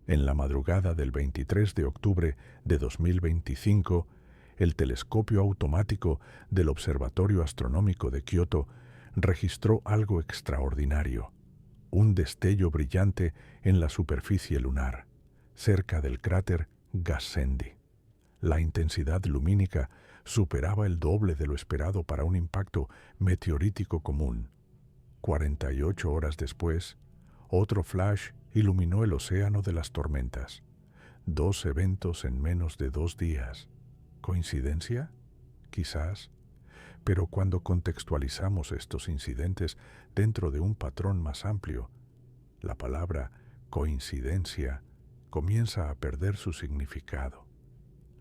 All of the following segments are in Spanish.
En la madrugada del 23 de octubre de 2025, el telescopio automático del Observatorio Astronómico de Kioto registró algo extraordinario, un destello brillante en la superficie lunar, cerca del cráter Gassendi. La intensidad lumínica superaba el doble de lo esperado para un impacto meteorítico común. 48 horas después, otro flash iluminó el océano de las tormentas. 2 eventos en menos de 2 días. ¿Coincidencia? Quizás. Pero cuando contextualizamos estos incidentes dentro de un patrón más amplio, la palabra coincidencia comienza a perder su significado.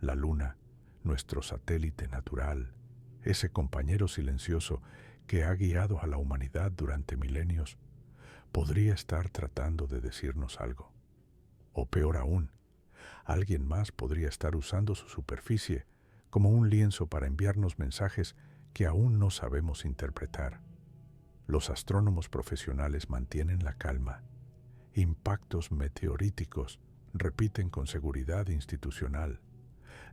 La Luna, nuestro satélite natural, ese compañero silencioso que ha guiado a la humanidad durante milenios, podría estar tratando de decirnos algo. O peor aún, alguien más podría estar usando su superficie como un lienzo para enviarnos mensajes que aún no sabemos interpretar. Los astrónomos profesionales mantienen la calma. Impactos meteoríticos repiten con seguridad institucional.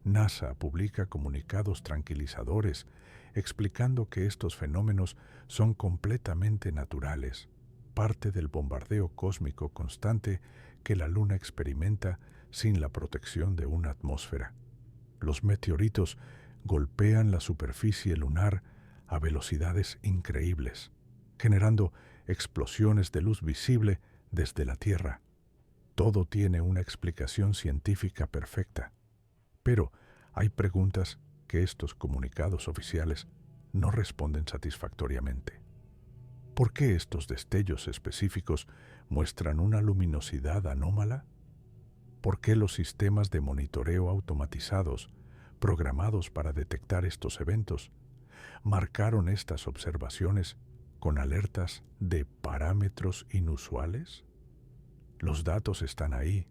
NASA publica comunicados tranquilizadores explicando que estos fenómenos son completamente naturales, parte del bombardeo cósmico constante que la Luna experimenta sin la protección de una atmósfera. Los meteoritos golpean la superficie lunar a velocidades increíbles, generando explosiones de luz visible desde la Tierra. Todo tiene una explicación científica perfecta, pero hay preguntas que estos comunicados oficiales no responden satisfactoriamente. ¿Por qué estos destellos específicos muestran una luminosidad anómala? ¿Por qué los sistemas de monitoreo automatizados, programados para detectar estos eventos, marcaron estas observaciones con alertas de parámetros inusuales? Los datos están ahí,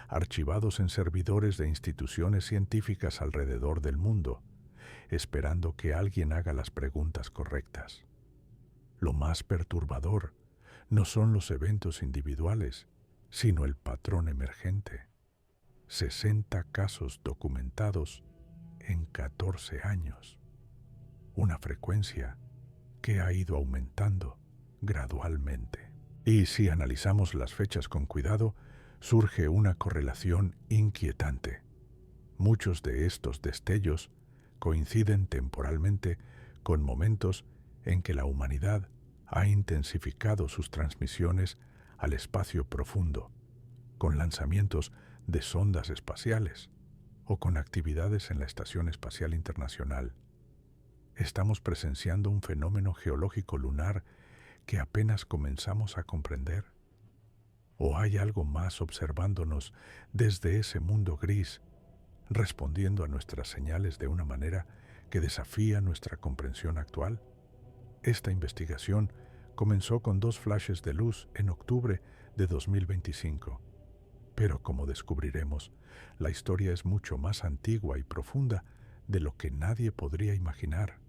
archivados en servidores de instituciones científicas alrededor del mundo, esperando que alguien haga las preguntas correctas. Lo más perturbador no son los eventos individuales, sino el patrón emergente. 60 casos documentados en 14 años. Una frecuencia que ha ido aumentando gradualmente. Y si analizamos las fechas con cuidado, surge una correlación inquietante. Muchos de estos destellos coinciden temporalmente con momentos en que la humanidad ha intensificado sus transmisiones al espacio profundo, con lanzamientos de sondas espaciales o con actividades en la Estación Espacial Internacional. Estamos presenciando un fenómeno geológico lunar que apenas comenzamos a comprender. ¿O hay algo más observándonos desde ese mundo gris, respondiendo a nuestras señales de una manera que desafía nuestra comprensión actual? Esta investigación comenzó con 2 flashes de luz en octubre de 2025. Pero como descubriremos, la historia es mucho más antigua y profunda de lo que nadie podría imaginar.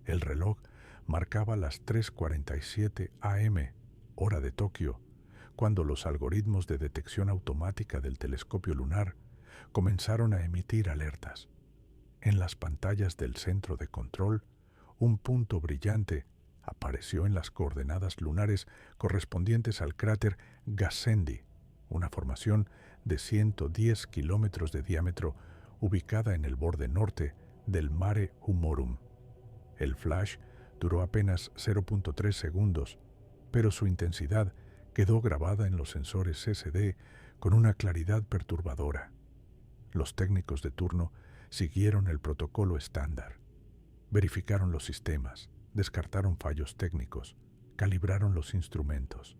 El reloj marcaba las 3:47 am, hora de Tokio, cuando los algoritmos de detección automática del telescopio lunar comenzaron a emitir alertas. En las pantallas del centro de control, un punto brillante apareció en las coordenadas lunares correspondientes al cráter Gassendi, una formación de 110 kilómetros de diámetro ubicada en el borde norte del Mare Humorum. El flash duró apenas 0.3 segundos, pero su intensidad quedó grabada en los sensores CCD con una claridad perturbadora. Los técnicos de turno siguieron el protocolo estándar. Verificaron los sistemas, descartaron fallos técnicos, calibraron los instrumentos.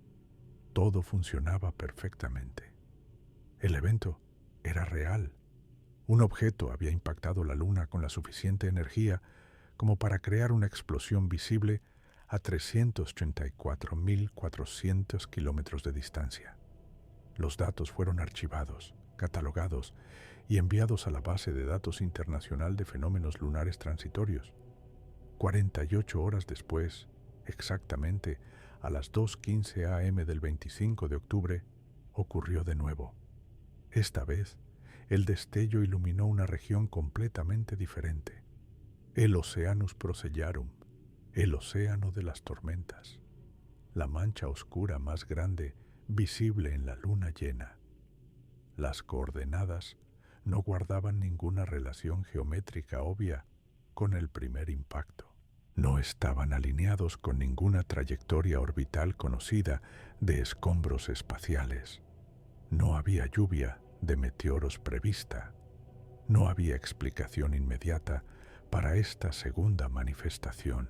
Todo funcionaba perfectamente. El evento era real. Un objeto había impactado la Luna con la suficiente energía como para crear una explosión visible a 384.400 kilómetros de distancia. Los datos fueron archivados, catalogados y enviados a la base de datos internacional de fenómenos lunares transitorios. 48 horas después, exactamente a las 2:15 am del 25 de octubre, ocurrió de nuevo. Esta vez, el destello iluminó una región completamente diferente, el Oceanus Procellarum, el océano de las tormentas, la mancha oscura más grande visible en la luna llena. Las coordenadas no guardaban ninguna relación geométrica obvia con el primer impacto. No estaban alineados con ninguna trayectoria orbital conocida de escombros espaciales. No había lluvia de meteoros prevista. No había explicación inmediata para esta segunda manifestación.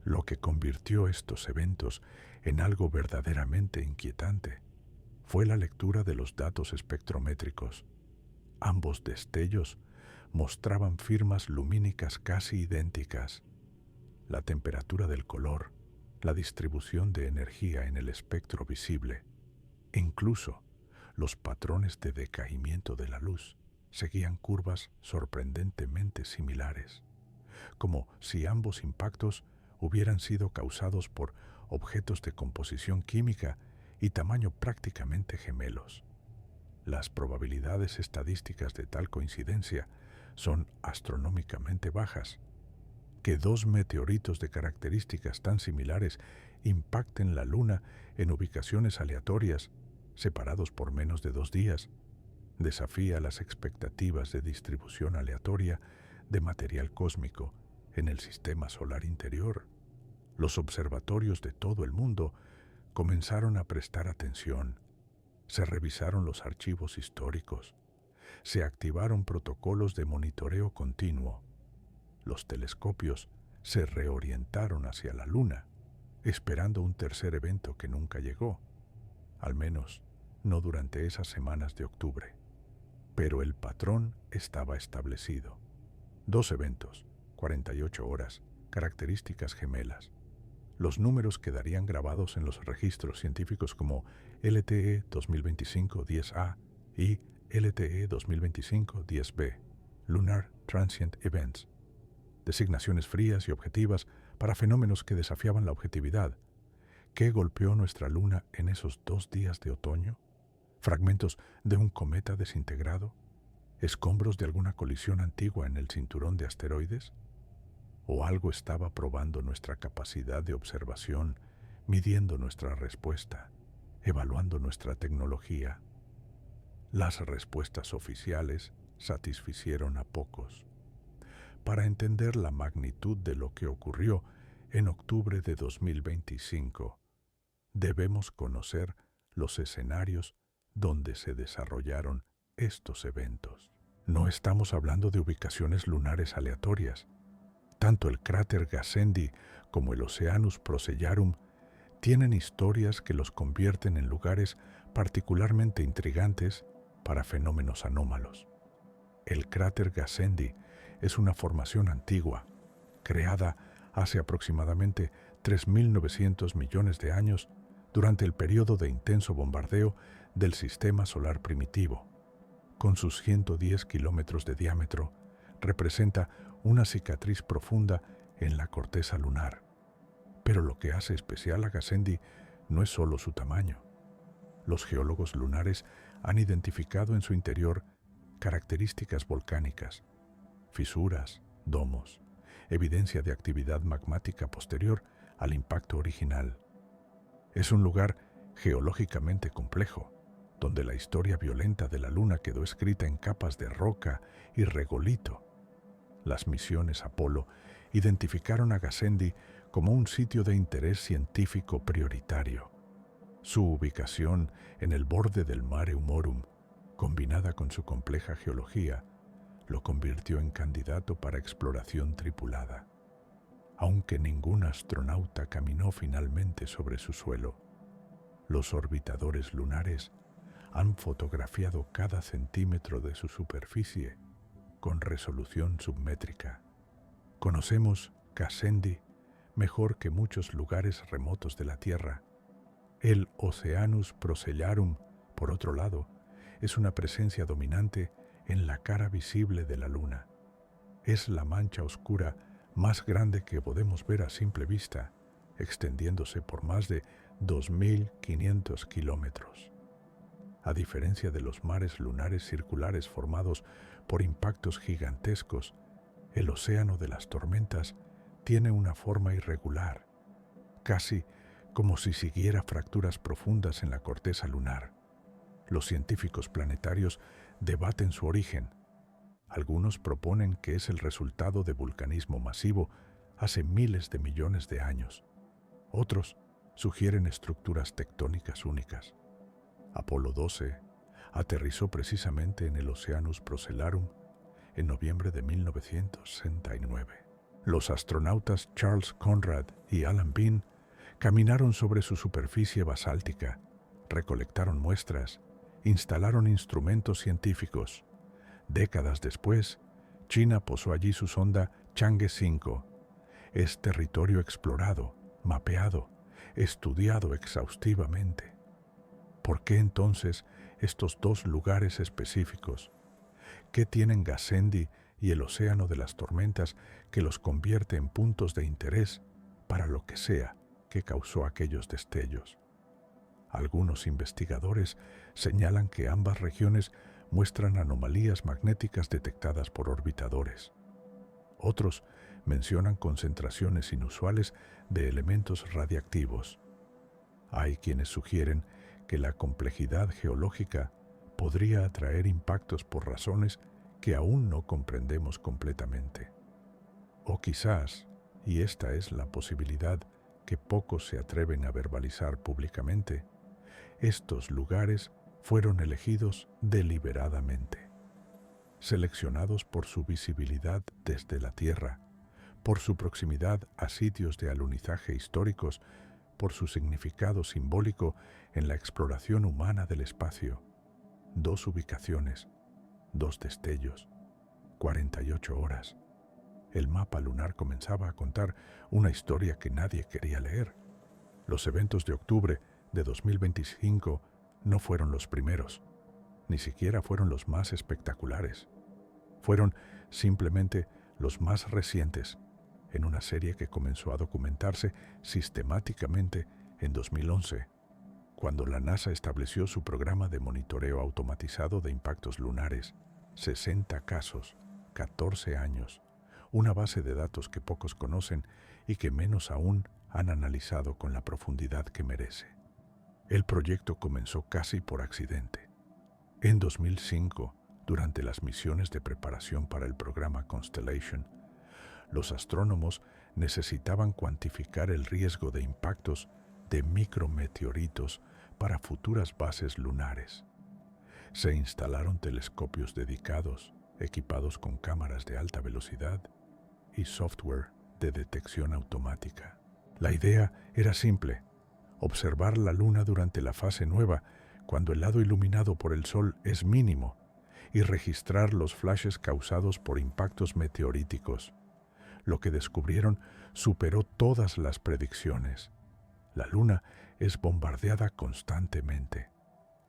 Lo que convirtió estos eventos en algo verdaderamente inquietante fue la lectura de los datos espectrométricos. Ambos destellos mostraban firmas lumínicas casi idénticas. La temperatura del color, la distribución de energía en el espectro visible, e incluso los patrones de decaimiento de la luz seguían curvas sorprendentemente similares, como si ambos impactos hubieran sido causados por objetos de composición química y tamaño prácticamente gemelos. Las probabilidades estadísticas de tal coincidencia son astronómicamente bajas. Que dos meteoritos de características tan similares impacten la Luna en ubicaciones aleatorias, separados por menos de 2 días, desafía las expectativas de distribución aleatoria de material cósmico en el sistema solar interior. Los observatorios de todo el mundo comenzaron a prestar atención. Se revisaron los archivos históricos. Se activaron protocolos de monitoreo continuo. Los telescopios se reorientaron hacia la Luna, esperando un tercer evento que nunca llegó, al menos no durante esas semanas de octubre. Pero el patrón estaba establecido. 2 eventos, 48 horas, características gemelas. Los números quedarían grabados en los registros científicos como LTE 2025-10A y LTE 2025-10B, Lunar Transient Events, designaciones frías y objetivas para fenómenos que desafiaban la objetividad. ¿Qué golpeó nuestra Luna en esos 2 días de otoño? ¿Fragmentos de un cometa desintegrado? ¿Escombros de alguna colisión antigua en el cinturón de asteroides? ¿O algo estaba probando nuestra capacidad de observación, midiendo nuestra respuesta, evaluando nuestra tecnología? Las respuestas oficiales satisficieron a pocos. Para entender la magnitud de lo que ocurrió en octubre de 2025, debemos conocer los escenarios donde se desarrollaron estos eventos. No estamos hablando de ubicaciones lunares aleatorias. Tanto el cráter Gassendi como el Oceanus Procellarum tienen historias que los convierten en lugares particularmente intrigantes para fenómenos anómalos. El cráter Gassendi es una formación antigua, creada hace aproximadamente 3.900 millones de años durante el periodo de intenso bombardeo del sistema solar primitivo. Con sus 110 kilómetros de diámetro, representa una cicatriz profunda en la corteza lunar. Pero lo que hace especial a Gassendi no es solo su tamaño. Los geólogos lunares han identificado en su interior características volcánicas, fisuras, domos, evidencia de actividad magmática posterior al impacto original. Es un lugar geológicamente complejo, donde la historia violenta de la Luna quedó escrita en capas de roca y regolito. Las misiones Apolo identificaron a Gassendi como un sitio de interés científico prioritario. Su ubicación en el borde del Mare Humorum, combinada con su compleja geología, lo convirtió en candidato para exploración tripulada. Aunque ningún astronauta caminó finalmente sobre su suelo, los orbitadores lunares han fotografiado cada centímetro de su superficie con resolución submétrica. Conocemos Gassendi mejor que muchos lugares remotos de la Tierra. El Oceanus Procellarum, por otro lado, es una presencia dominante en la cara visible de la Luna. Es la mancha oscura más grande que podemos ver a simple vista, extendiéndose por más de 2.500 kilómetros. A diferencia de los mares lunares circulares formados por impactos gigantescos, el océano de las tormentas tiene una forma irregular, casi como si siguiera fracturas profundas en la corteza lunar. Los científicos planetarios debaten su origen. Algunos proponen que es el resultado de vulcanismo masivo hace miles de millones de años. Otros sugieren estructuras tectónicas únicas. Apolo 12 aterrizó precisamente en el Oceanus Procellarum en noviembre de 1969. Los astronautas Charles Conrad y Alan Bean caminaron sobre su superficie basáltica, recolectaron muestras, instalaron instrumentos científicos. Décadas después, China posó allí su sonda Chang'e 5. Es territorio explorado, mapeado, estudiado exhaustivamente. ¿Por qué entonces estos dos lugares específicos? ¿Qué tienen Gassendi y el océano de las tormentas que los convierte en puntos de interés para lo que sea que causó aquellos destellos? Algunos investigadores señalan que ambas regiones muestran anomalías magnéticas detectadas por orbitadores. Otros mencionan concentraciones inusuales de elementos radiactivos. Hay quienes sugieren que la complejidad geológica podría atraer impactos por razones que aún no comprendemos completamente. O quizás, y esta es la posibilidad que pocos se atreven a verbalizar públicamente, estos lugares fueron elegidos deliberadamente, seleccionados por su visibilidad desde la Tierra, por su proximidad a sitios de alunizaje históricos, por su significado simbólico en la exploración humana del espacio. 2 ubicaciones, 2 destellos, 48 horas. El mapa lunar comenzaba a contar una historia que nadie quería leer. Los eventos de octubre de 2025 no fueron los primeros, ni siquiera fueron los más espectaculares. Fueron simplemente los más recientes en una serie que comenzó a documentarse sistemáticamente en 2011, cuando la NASA estableció su programa de monitoreo automatizado de impactos lunares. 60 casos, 14 años, una base de datos que pocos conocen y que menos aún han analizado con la profundidad que merece. El proyecto comenzó casi por accidente. En 2005, durante las misiones de preparación para el programa Constellation, los astrónomos necesitaban cuantificar el riesgo de impactos de micrometeoritos para futuras bases lunares. Se instalaron telescopios dedicados, equipados con cámaras de alta velocidad y software de detección automática. La idea era simple: observar la Luna durante la fase nueva, cuando el lado iluminado por el Sol es mínimo, y registrar los flashes causados por impactos meteoríticos. Lo que descubrieron superó todas las predicciones. La Luna es bombardeada constantemente.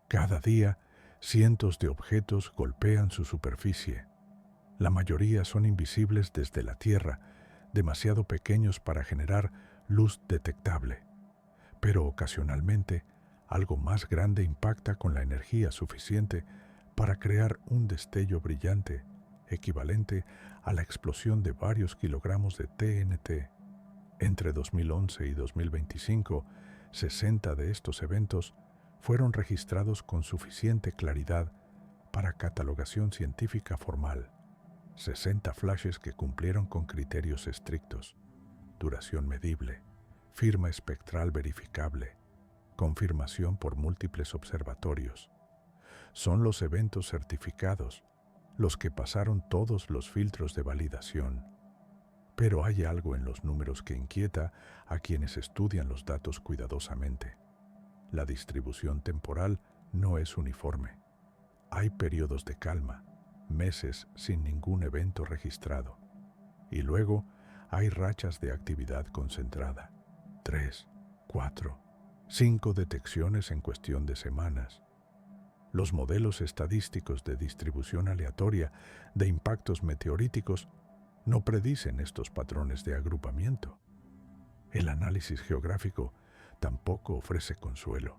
Cada día, cientos de objetos golpean su superficie. La mayoría son invisibles desde la Tierra, demasiado pequeños para generar luz detectable. Pero ocasionalmente, algo más grande impacta con la energía suficiente para crear un destello brillante, equivalente a la explosión de varios kilogramos de TNT. Entre 2011 y 2025, 60 de estos eventos fueron registrados con suficiente claridad para catalogación científica formal. 60 flashes que cumplieron con criterios estrictos: duración medible, firma espectral verificable, confirmación por múltiples observatorios. Son los eventos certificados, los que pasaron todos los filtros de validación. Pero hay algo en los números que inquieta a quienes estudian los datos cuidadosamente. La distribución temporal no es uniforme. Hay periodos de calma, meses sin ningún evento registrado. Y luego hay rachas de actividad concentrada. 3, 4, 5 detecciones en cuestión de semanas. Los modelos estadísticos de distribución aleatoria de impactos meteoríticos no predicen estos patrones de agrupamiento. El análisis geográfico tampoco ofrece consuelo.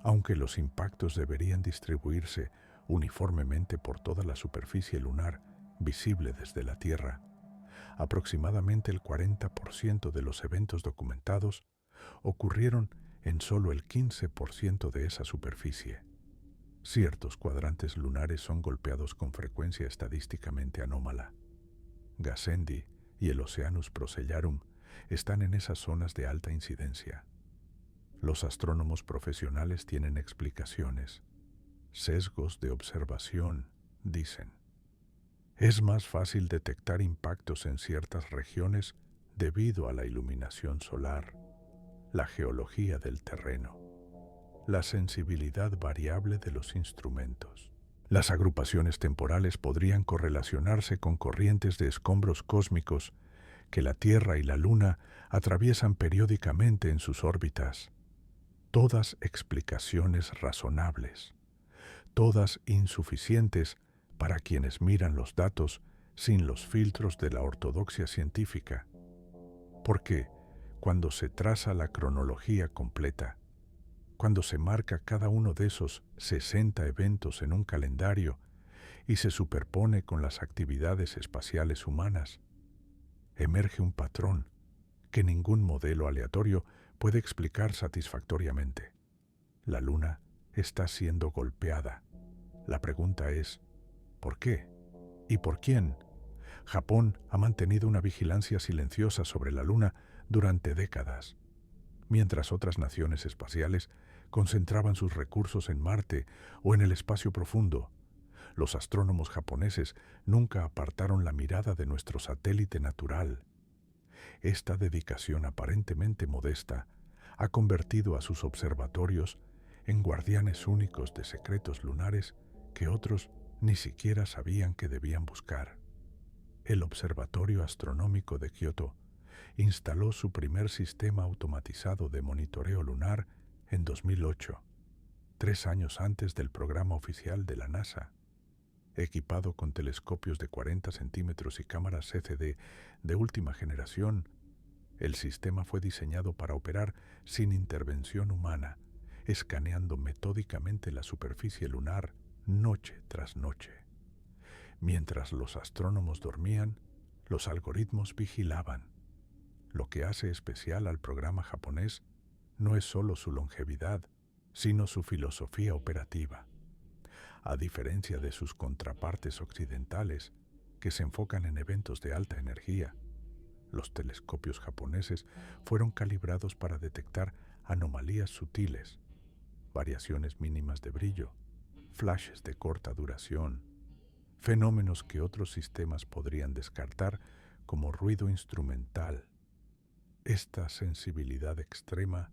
Aunque los impactos deberían distribuirse uniformemente por toda la superficie lunar visible desde la Tierra, aproximadamente el 40% de los eventos documentados ocurrieron en solo el 15% de esa superficie. Ciertos cuadrantes lunares son golpeados con frecuencia estadísticamente anómala. Gassendi y el Oceanus Procellarum están en esas zonas de alta incidencia. Los astrónomos profesionales tienen explicaciones. Sesgos de observación, dicen. Es más fácil detectar impactos en ciertas regiones debido a la iluminación solar, la geología del terreno, la sensibilidad variable de los instrumentos. Las agrupaciones temporales podrían correlacionarse con corrientes de escombros cósmicos que la Tierra y la Luna atraviesan periódicamente en sus órbitas. Todas explicaciones razonables, todas insuficientes para quienes miran los datos sin los filtros de la ortodoxia científica. Porque cuando se traza la cronología completa, cuando se marca cada uno de esos 60 eventos en un calendario y se superpone con las actividades espaciales humanas, emerge un patrón que ningún modelo aleatorio puede explicar satisfactoriamente. La Luna está siendo golpeada. La pregunta es, ¿por qué? ¿Y por quién? Japón ha mantenido una vigilancia silenciosa sobre la Luna durante décadas, mientras otras naciones espaciales concentraban sus recursos en Marte o en el espacio profundo. Los astrónomos japoneses nunca apartaron la mirada de nuestro satélite natural. Esta dedicación aparentemente modesta ha convertido a sus observatorios en guardianes únicos de secretos lunares que otros ni siquiera sabían que debían buscar. El Observatorio Astronómico de Kioto instaló su primer sistema automatizado de monitoreo lunar en 2008, 3 años antes del programa oficial de la NASA. Equipado con telescopios de 40 centímetros y cámaras CCD de última generación, el sistema fue diseñado para operar sin intervención humana, escaneando metódicamente la superficie lunar noche tras noche. Mientras los astrónomos dormían, los algoritmos vigilaban. Lo que hace especial al programa japonés no es solo su longevidad, sino su filosofía operativa. A diferencia de sus contrapartes occidentales, que se enfocan en eventos de alta energía, los telescopios japoneses fueron calibrados para detectar anomalías sutiles, variaciones mínimas de brillo, flashes de corta duración, fenómenos que otros sistemas podrían descartar como ruido instrumental. Esta sensibilidad extrema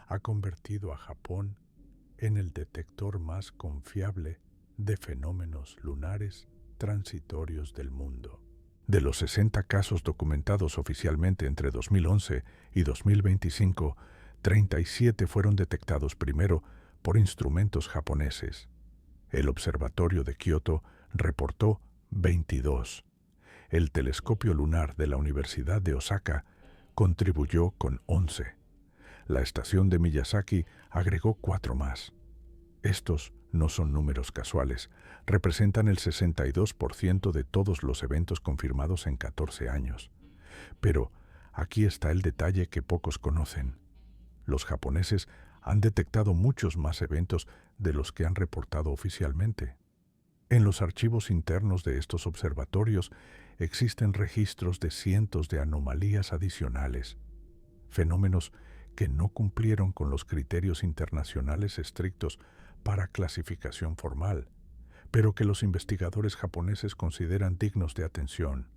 ha convertido a Japón en el detector más confiable de fenómenos lunares transitorios del mundo. De los 60 casos documentados oficialmente entre 2011 y 2025, 37 fueron detectados primero por instrumentos japoneses. El Observatorio de Kioto reportó 22. El telescopio lunar de la Universidad de Osaka contribuyó con 11. La estación de Miyazaki agregó 4 más. Estos no son números casuales, representan el 62% de todos los eventos confirmados en 14 años. Pero aquí está el detalle que pocos conocen. Los japoneses han detectado muchos más eventos de los que han reportado oficialmente. En los archivos internos de estos observatorios existen registros de cientos de anomalías adicionales, fenómenos que no cumplieron con los criterios internacionales estrictos para clasificación formal, pero que los investigadores japoneses consideran dignos de atención.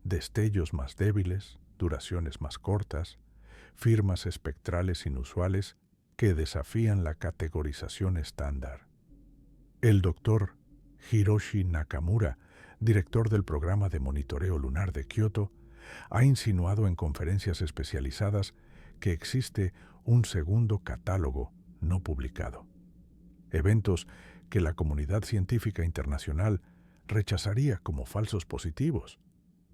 Destellos más débiles, duraciones más cortas, firmas espectrales inusuales que desafían la categorización estándar. El doctor Hiroshi Nakamura, director del programa de monitoreo lunar de Kioto, ha insinuado en conferencias especializadas que existe un segundo catálogo no publicado. Eventos que la comunidad científica internacional rechazaría como falsos positivos,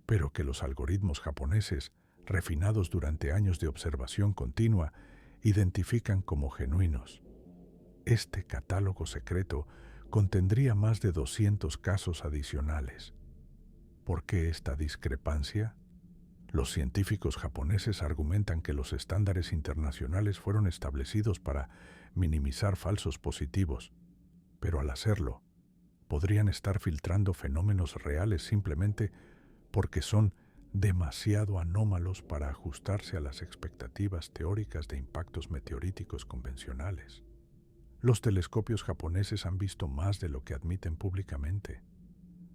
pero que los algoritmos japoneses, refinados durante años de observación continua, identifican como genuinos. Este catálogo secreto contendría más de 200 casos adicionales. ¿Por qué esta discrepancia? Los científicos japoneses argumentan que los estándares internacionales fueron establecidos para minimizar falsos positivos, pero al hacerlo, podrían estar filtrando fenómenos reales simplemente porque son demasiado anómalos para ajustarse a las expectativas teóricas de impactos meteoríticos convencionales. Los telescopios japoneses han visto más de lo que admiten públicamente.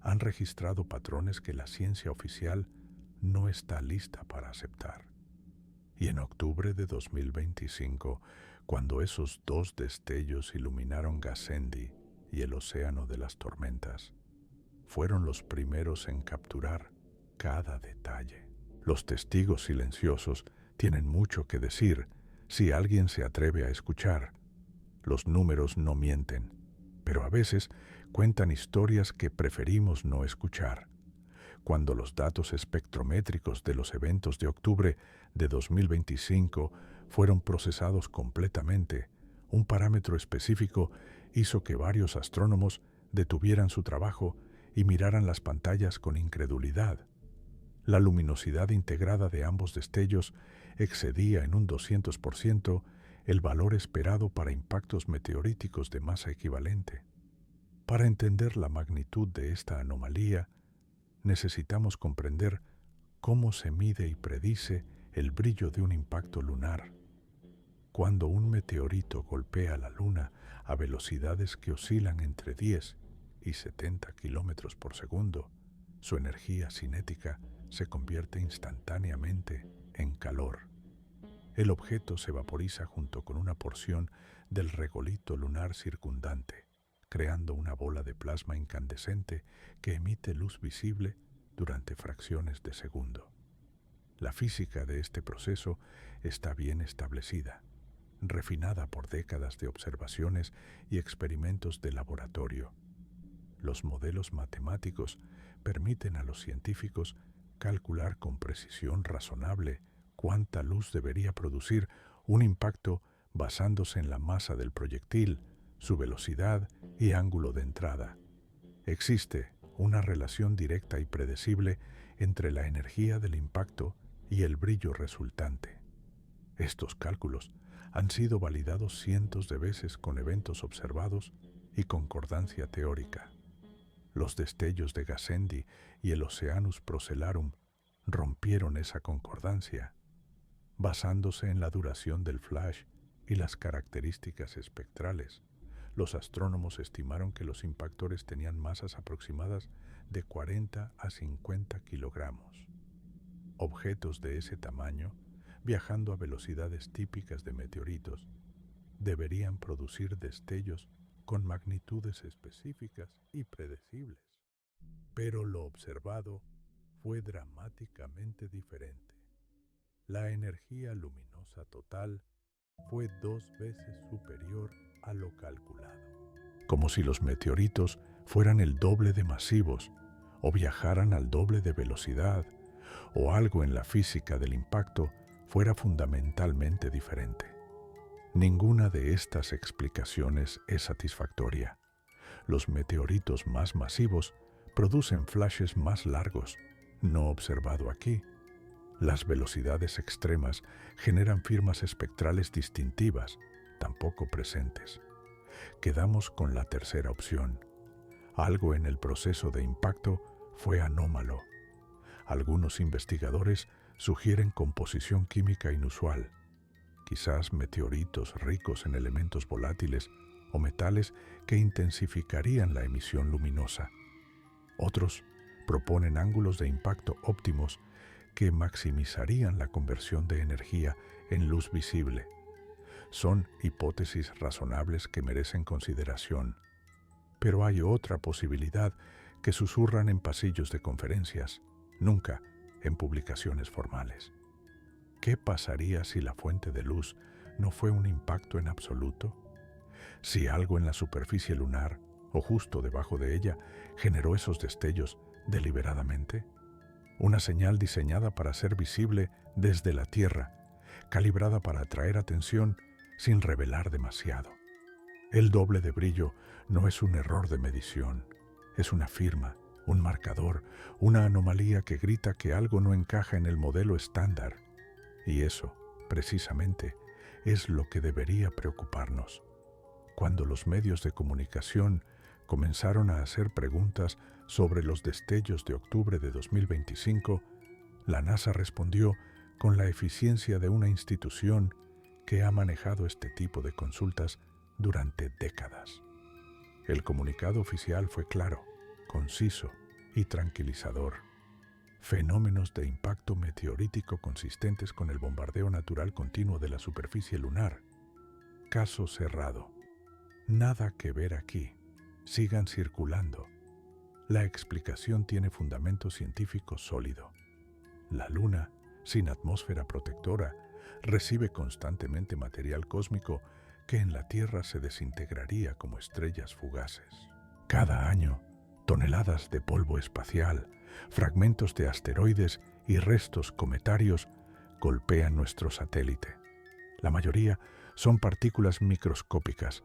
Han registrado patrones que la ciencia oficial no está lista para aceptar. Y en octubre de 2025, cuando esos dos destellos iluminaron Gassendi y el océano de las tormentas, fueron los primeros en capturar cada detalle. Los testigos silenciosos tienen mucho que decir si alguien se atreve a escuchar. Los números no mienten, pero a veces cuentan historias que preferimos no escuchar. Cuando los datos espectrométricos de los eventos de octubre de 2025 fueron procesados completamente, un parámetro específico hizo que varios astrónomos detuvieran su trabajo y miraran las pantallas con incredulidad. La luminosidad integrada de ambos destellos excedía en un 200% el valor esperado para impactos meteoríticos de masa equivalente. Para entender la magnitud de esta anomalía, necesitamos comprender cómo se mide y predice el brillo de un impacto lunar. Cuando un meteorito golpea la Luna a velocidades que oscilan entre 10 y 70 kilómetros por segundo, su energía cinética se convierte instantáneamente en calor. El objeto se vaporiza junto con una porción del regolito lunar circundante, creando una bola de plasma incandescente que emite luz visible durante fracciones de segundo. La física de este proceso está bien establecida, refinada por décadas de observaciones y experimentos de laboratorio. Los modelos matemáticos permiten a los científicos calcular con precisión razonable cuánta luz debería producir un impacto basándose en la masa del proyectil, su velocidad y ángulo de entrada. Existe una relación directa y predecible entre la energía del impacto y el brillo resultante. Estos cálculos han sido validados cientos de veces con eventos observados y concordancia teórica. Los destellos de Gassendi y el Oceanus Procellarum rompieron esa concordancia. Basándose en la duración del flash y las características espectrales, los astrónomos estimaron que los impactores tenían masas aproximadas de 40 a 50 kilogramos. Objetos de ese tamaño, viajando a velocidades típicas de meteoritos, deberían producir destellos con magnitudes específicas y predecibles. Pero lo observado fue dramáticamente diferente. La energía luminosa total fue 2 veces superior a lo calculado. Como si los meteoritos fueran el doble de masivos, o viajaran al doble de velocidad, o algo en la física del impacto fuera fundamentalmente diferente. Ninguna de estas explicaciones es satisfactoria. Los meteoritos más masivos producen flashes más largos, no observado aquí. Las velocidades extremas generan firmas espectrales distintivas, tampoco presentes. Quedamos con la tercera opción. Algo en el proceso de impacto fue anómalo. Algunos investigadores sugieren composición química inusual, quizás meteoritos ricos en elementos volátiles o metales que intensificarían la emisión luminosa. Otros proponen ángulos de impacto óptimos que maximizarían la conversión de energía en luz visible. Son hipótesis razonables que merecen consideración. Pero hay otra posibilidad que susurran en pasillos de conferencias, nunca en publicaciones formales. ¿Qué pasaría si la fuente de luz no fue un impacto en absoluto? Si algo en la superficie lunar, o justo debajo de ella, generó esos destellos deliberadamente. Una señal diseñada para ser visible desde la Tierra, calibrada para atraer atención sin revelar demasiado. El doble de brillo no es un error de medición, es una firma, un marcador, una anomalía que grita que algo no encaja en el modelo estándar. Y eso, precisamente, es lo que debería preocuparnos. Cuando los medios de comunicación comenzaron a hacer preguntas sobre los destellos de octubre de 2025, la NASA respondió con la eficiencia de una institución que ha manejado este tipo de consultas durante décadas. El comunicado oficial fue claro, conciso y tranquilizador. Fenómenos de impacto meteorítico consistentes con el bombardeo natural continuo de la superficie lunar. Caso cerrado. Nada que ver aquí. Sigan circulando. La explicación tiene fundamento científico sólido. La Luna, sin atmósfera protectora, recibe constantemente material cósmico que en la Tierra se desintegraría como estrellas fugaces. Cada año, toneladas de polvo espacial, fragmentos de asteroides y restos cometarios golpean nuestro satélite. La mayoría son partículas microscópicas,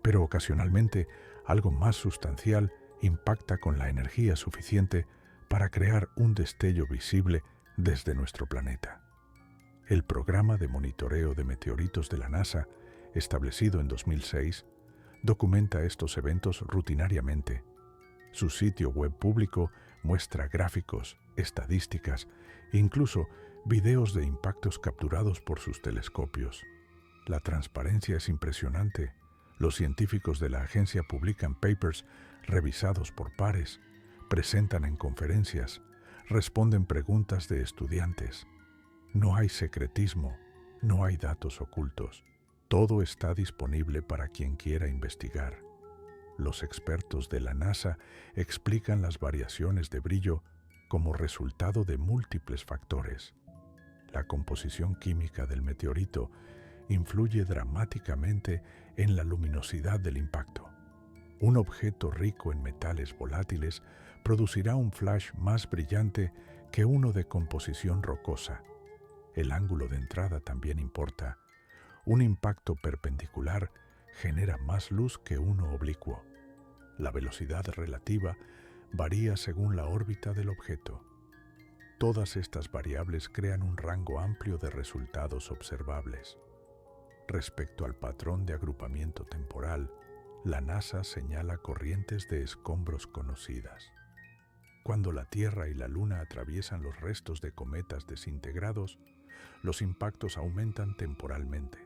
pero ocasionalmente algo más sustancial impacta con la energía suficiente para crear un destello visible desde nuestro planeta. El programa de monitoreo de meteoritos de la NASA, establecido en 2006, documenta estos eventos rutinariamente. Su sitio web público muestra gráficos, estadísticas e incluso videos de impactos capturados por sus telescopios. La transparencia es impresionante. Los científicos de la agencia publican papers revisados por pares, presentan en conferencias, responden preguntas de estudiantes. No hay secretismo, no hay datos ocultos. Todo está disponible para quien quiera investigar. Los expertos de la NASA explican las variaciones de brillo como resultado de múltiples factores. La composición química del meteorito influye dramáticamente en la luminosidad del impacto. Un objeto rico en metales volátiles producirá un flash más brillante que uno de composición rocosa. El ángulo de entrada también importa. Un impacto perpendicular genera más luz que uno oblicuo. La velocidad relativa varía según la órbita del objeto. Todas estas variables crean un rango amplio de resultados observables. Respecto al patrón de agrupamiento temporal, la NASA señala corrientes de escombros conocidas. Cuando la Tierra y la Luna atraviesan los restos de cometas desintegrados, los impactos aumentan temporalmente.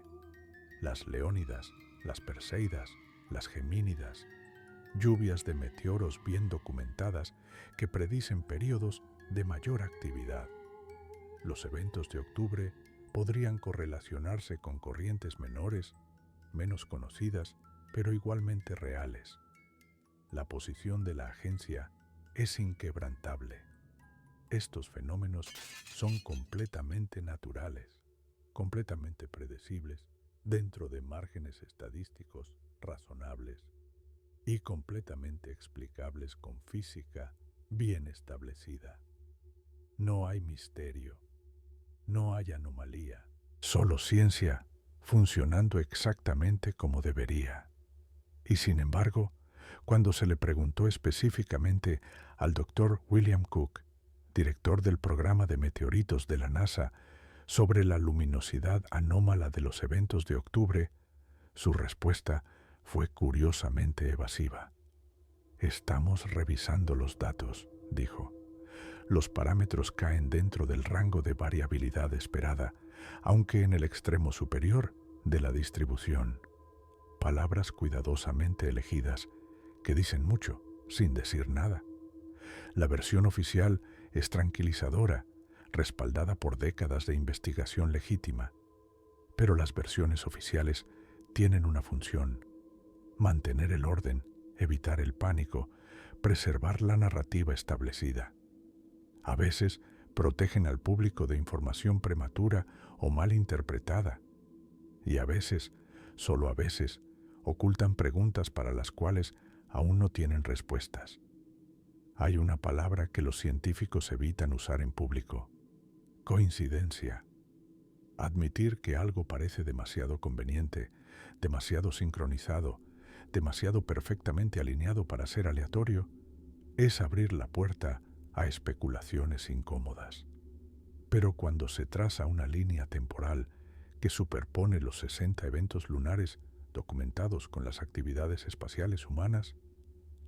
Las Leónidas, las Perseidas, las Gemínidas, lluvias de meteoros bien documentadas que predicen periodos de mayor actividad. Los eventos de octubre podrían correlacionarse con corrientes menores, menos conocidas, pero igualmente reales. La posición de la agencia es inquebrantable. Estos fenómenos son completamente naturales, completamente predecibles, dentro de márgenes estadísticos razonables y completamente explicables con física bien establecida. No hay misterio, no hay anomalía, solo ciencia funcionando exactamente como debería. Y sin embargo, cuando se le preguntó específicamente al Dr. William Cook, director del programa de meteoritos de la NASA, sobre la luminosidad anómala de los eventos de octubre, su respuesta fue curiosamente evasiva. «Estamos revisando los datos», dijo. «Los parámetros caen dentro del rango de variabilidad esperada, aunque en el extremo superior de la distribución». Palabras cuidadosamente elegidas que dicen mucho sin decir nada. La versión oficial es tranquilizadora, respaldada por décadas de investigación legítima. Pero las versiones oficiales tienen una función: mantener el orden, evitar el pánico, preservar la narrativa establecida. A veces protegen al público de información prematura o mal interpretada, y a veces, solo a veces, ocultan preguntas para las cuales aún no tienen respuestas. Hay una palabra que los científicos evitan usar en público: coincidencia. Admitir que algo parece demasiado conveniente, demasiado sincronizado, demasiado perfectamente alineado para ser aleatorio, es abrir la puerta a especulaciones incómodas. Pero cuando se traza una línea temporal que superpone los 60 eventos lunares documentados con las actividades espaciales humanas,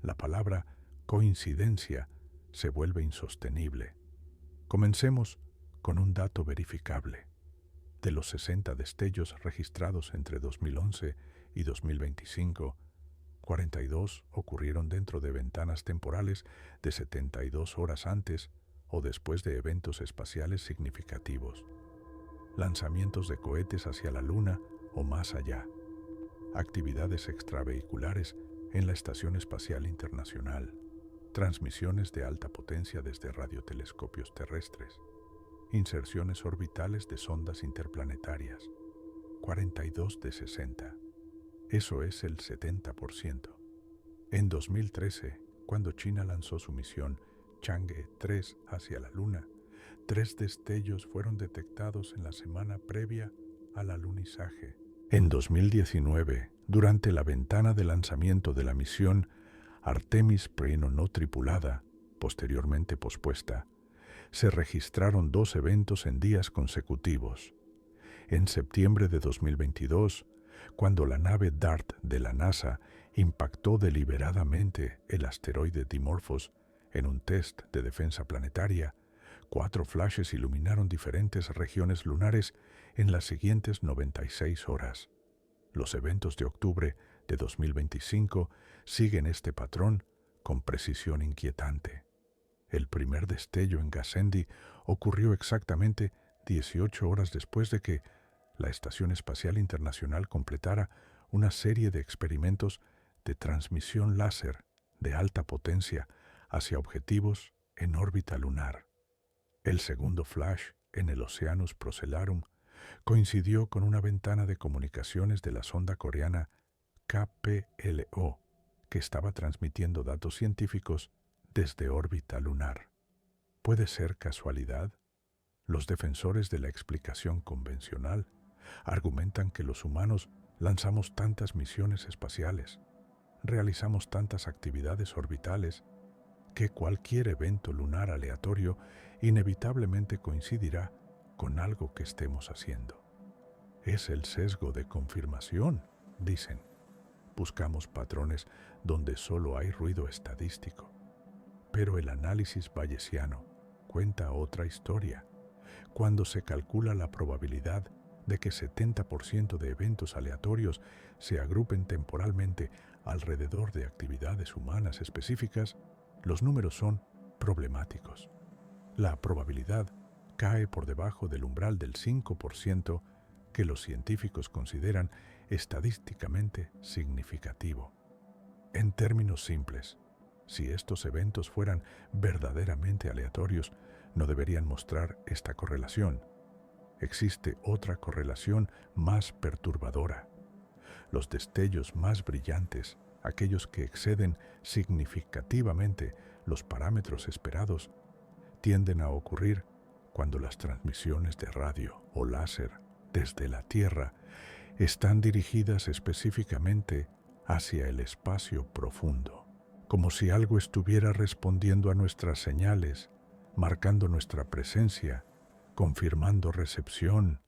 la palabra coincidencia se vuelve insostenible. Comencemos con un dato verificable. De los 60 destellos registrados entre 2011 y 2025, 42 ocurrieron dentro de ventanas temporales de 72 horas antes o después de eventos espaciales significativos. Lanzamientos de cohetes hacia la Luna o más allá. Actividades extravehiculares en la Estación Espacial Internacional. Transmisiones de alta potencia desde radiotelescopios terrestres. Inserciones orbitales de sondas interplanetarias. 42 de 60. Eso es el 70%. En 2013, cuando China lanzó su misión Chang'e 3 hacia la Luna, 3 destellos fueron detectados en la semana previa al alunizaje. En 2019, durante la ventana de lanzamiento de la misión Artemis Primo no tripulada, posteriormente pospuesta, se registraron 2 eventos en días consecutivos. En septiembre de 2022, cuando la nave DART de la NASA impactó deliberadamente el asteroide Dimorphos en un test de defensa planetaria, 4 flashes iluminaron diferentes regiones lunares en las siguientes 96 horas. Los eventos de octubre de 2025 siguen este patrón con precisión inquietante. El primer destello en Gassendi ocurrió exactamente 18 horas después de que la Estación Espacial Internacional completara una serie de experimentos de transmisión láser de alta potencia hacia objetivos en órbita lunar. El segundo flash en el Oceanus Procellarum coincidió con una ventana de comunicaciones de la sonda coreana KPLO, que estaba transmitiendo datos científicos desde órbita lunar. ¿Puede ser casualidad? Los defensores de la explicación convencional argumentan que los humanos lanzamos tantas misiones espaciales, realizamos tantas actividades orbitales, que cualquier evento lunar aleatorio inevitablemente coincidirá con algo que estemos haciendo. Es el sesgo de confirmación, dicen. Buscamos patrones donde solo hay ruido estadístico. Pero el análisis bayesiano cuenta otra historia. Cuando se calcula la probabilidad de que 70% de eventos aleatorios se agrupen temporalmente alrededor de actividades humanas específicas, los números son problemáticos. La probabilidad cae por debajo del umbral del 5% que los científicos consideran estadísticamente significativo. En términos simples, si estos eventos fueran verdaderamente aleatorios, no deberían mostrar esta correlación. Existe otra correlación más perturbadora. Los destellos más brillantes, aquellos que exceden significativamente los parámetros esperados, tienden a ocurrir cuando las transmisiones de radio o láser desde la Tierra están dirigidas específicamente hacia el espacio profundo, como si algo estuviera respondiendo a nuestras señales, marcando nuestra presencia, confirmando recepción.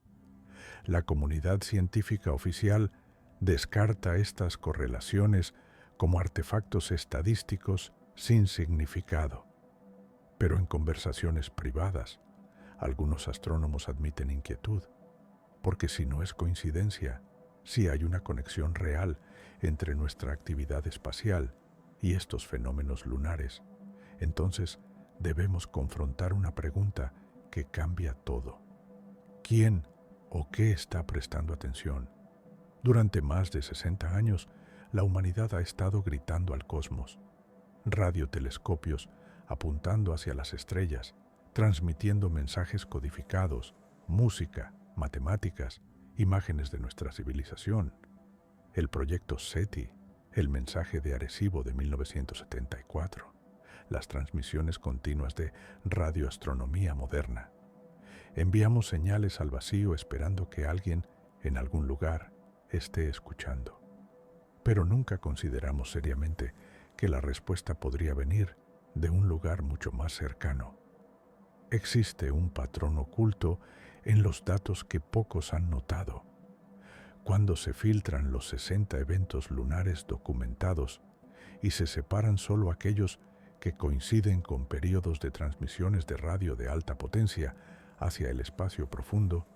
La comunidad científica oficial descarta estas correlaciones como artefactos estadísticos sin significado. Pero en conversaciones privadas, algunos astrónomos admiten inquietud, porque si no es coincidencia, si hay una conexión real entre nuestra actividad espacial y estos fenómenos lunares, entonces debemos confrontar una pregunta que cambia todo. ¿Quién o qué está prestando atención? Durante más de 60 años, la humanidad ha estado gritando al cosmos. Radiotelescopios apuntando hacia las estrellas, transmitiendo mensajes codificados, música, matemáticas, imágenes de nuestra civilización. El proyecto SETI, el mensaje de Arecibo de 1974, las transmisiones continuas de radioastronomía moderna. Enviamos señales al vacío esperando que alguien, en algún lugar, esté escuchando. pero nunca consideramos seriamente que la respuesta podría venir de un lugar mucho más cercano. Existe un patrón oculto en los datos que pocos han notado. Cuando se filtran los 60 eventos lunares documentados y se separan solo aquellos que coinciden con periodos de transmisiones de radio de alta potencia hacia el espacio profundo,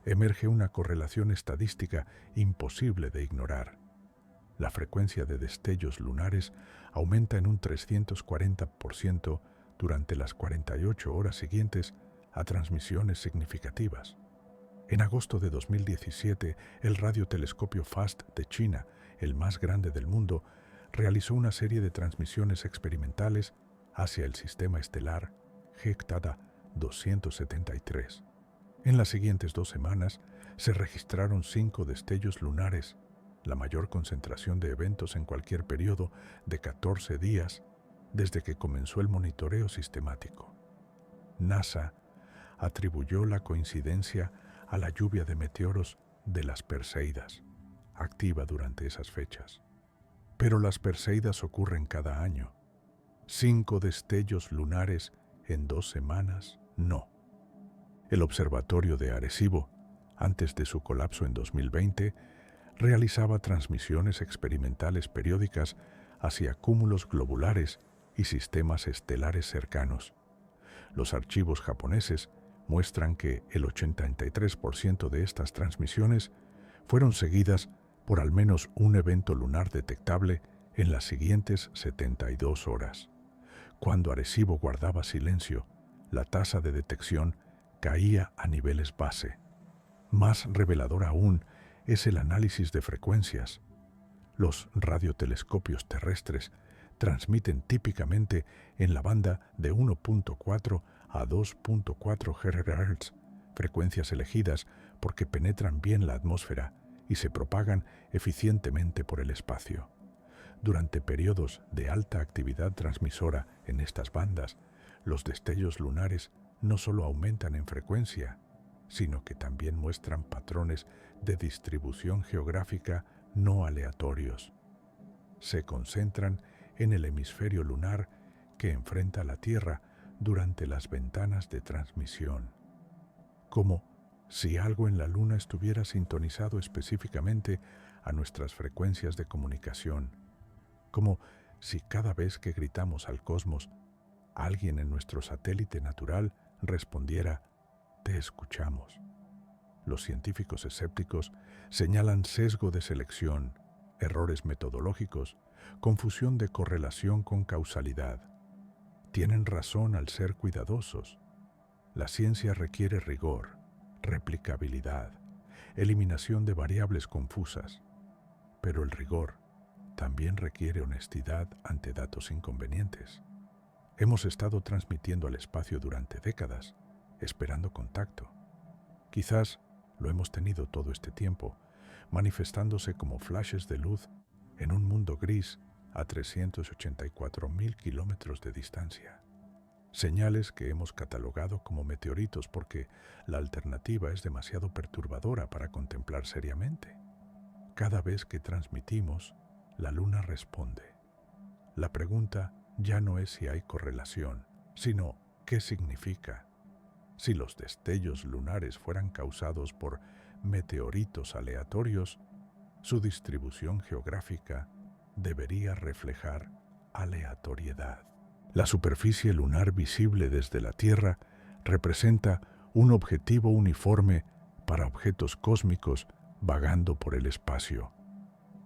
emerge una correlación estadística imposible de ignorar. La frecuencia de destellos lunares aumenta en un 340% durante las 48 horas siguientes a transmisiones significativas. En agosto de 2017, el radiotelescopio FAST de China, el más grande del mundo, realizó una serie de transmisiones experimentales hacia el sistema estelar Hektata 273. En las siguientes 2 semanas se registraron 5 destellos lunares, la mayor concentración de eventos en cualquier periodo de 14 días desde que comenzó el monitoreo sistemático. NASA atribuyó la coincidencia a la lluvia de meteoros de las Perseidas, activa durante esas fechas. Pero las Perseidas ocurren cada año. 5 destellos lunares en 2 semanas, no. El observatorio de Arecibo, antes de su colapso en 2020, realizaba transmisiones experimentales periódicas hacia cúmulos globulares y sistemas estelares cercanos. Los archivos japoneses muestran que el 83% de estas transmisiones fueron seguidas por al menos un evento lunar detectable en las siguientes 72 horas. Cuando Arecibo guardaba silencio, la tasa de detección caía a niveles base. Más revelador aún es el análisis de frecuencias. Los radiotelescopios terrestres transmiten típicamente en la banda de 1.4 a 2.4 GHz, frecuencias elegidas porque penetran bien la atmósfera y se propagan eficientemente por el espacio. Durante periodos de alta actividad transmisora en estas bandas, los destellos lunares no solo aumentan en frecuencia, sino que también muestran patrones de distribución geográfica no aleatorios. Se concentran en el hemisferio lunar que enfrenta la Tierra durante las ventanas de transmisión, como si algo en la Luna estuviera sintonizado específicamente a nuestras frecuencias de comunicación, como si cada vez que gritamos al cosmos, alguien en nuestro satélite natural respondiera: «Te escuchamos». Los científicos escépticos señalan sesgo de selección, errores metodológicos, confusión de correlación con causalidad. Tienen razón al ser cuidadosos. La ciencia requiere rigor, replicabilidad, eliminación de variables confusas, pero el rigor también requiere honestidad ante datos inconvenientes. Hemos estado transmitiendo al espacio durante décadas, esperando contacto. Quizás lo hemos tenido todo este tiempo, manifestándose como flashes de luz en un mundo gris a 384.000 kilómetros de distancia. Señales que hemos catalogado como meteoritos porque la alternativa es demasiado perturbadora para contemplar seriamente. Cada vez que transmitimos, la Luna responde. La pregunta ya no es si hay correlación, sino ¿qué significa? Si los destellos lunares fueran causados por meteoritos aleatorios, su distribución geográfica debería reflejar aleatoriedad. La superficie lunar visible desde la Tierra representa un objetivo uniforme para objetos cósmicos vagando por el espacio.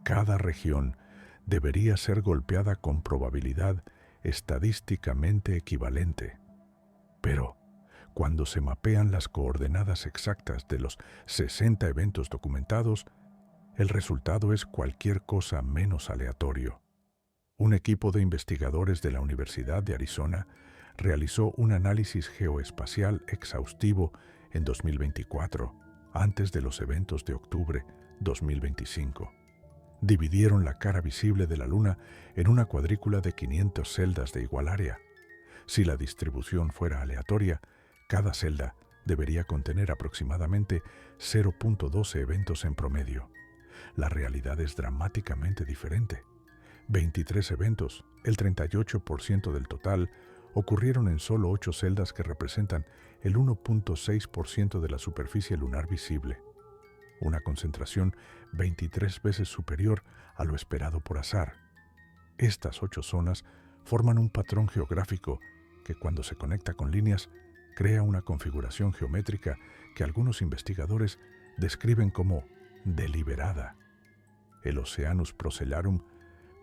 Cada región debería ser golpeada con probabilidad estadísticamente equivalente. Pero, cuando se mapean las coordenadas exactas de los 60 eventos documentados, el resultado es cualquier cosa menos aleatorio. Un equipo de investigadores de la Universidad de Arizona realizó un análisis geoespacial exhaustivo en 2024, antes de los eventos de octubre 2025. Dividieron la cara visible de la Luna en una cuadrícula de 500 celdas de igual área. Si la distribución fuera aleatoria, cada celda debería contener aproximadamente 0.12 eventos en promedio. La realidad es dramáticamente diferente. 23 eventos, el 38% del total, ocurrieron en solo 8 celdas que representan el 1.6% de la superficie lunar visible, una concentración 23 veces superior a lo esperado por ASAR. Estas 8 zonas forman un patrón geográfico que, cuando se conecta con líneas, crea una configuración geométrica que algunos investigadores describen como deliberada. El Oceanus Procellarum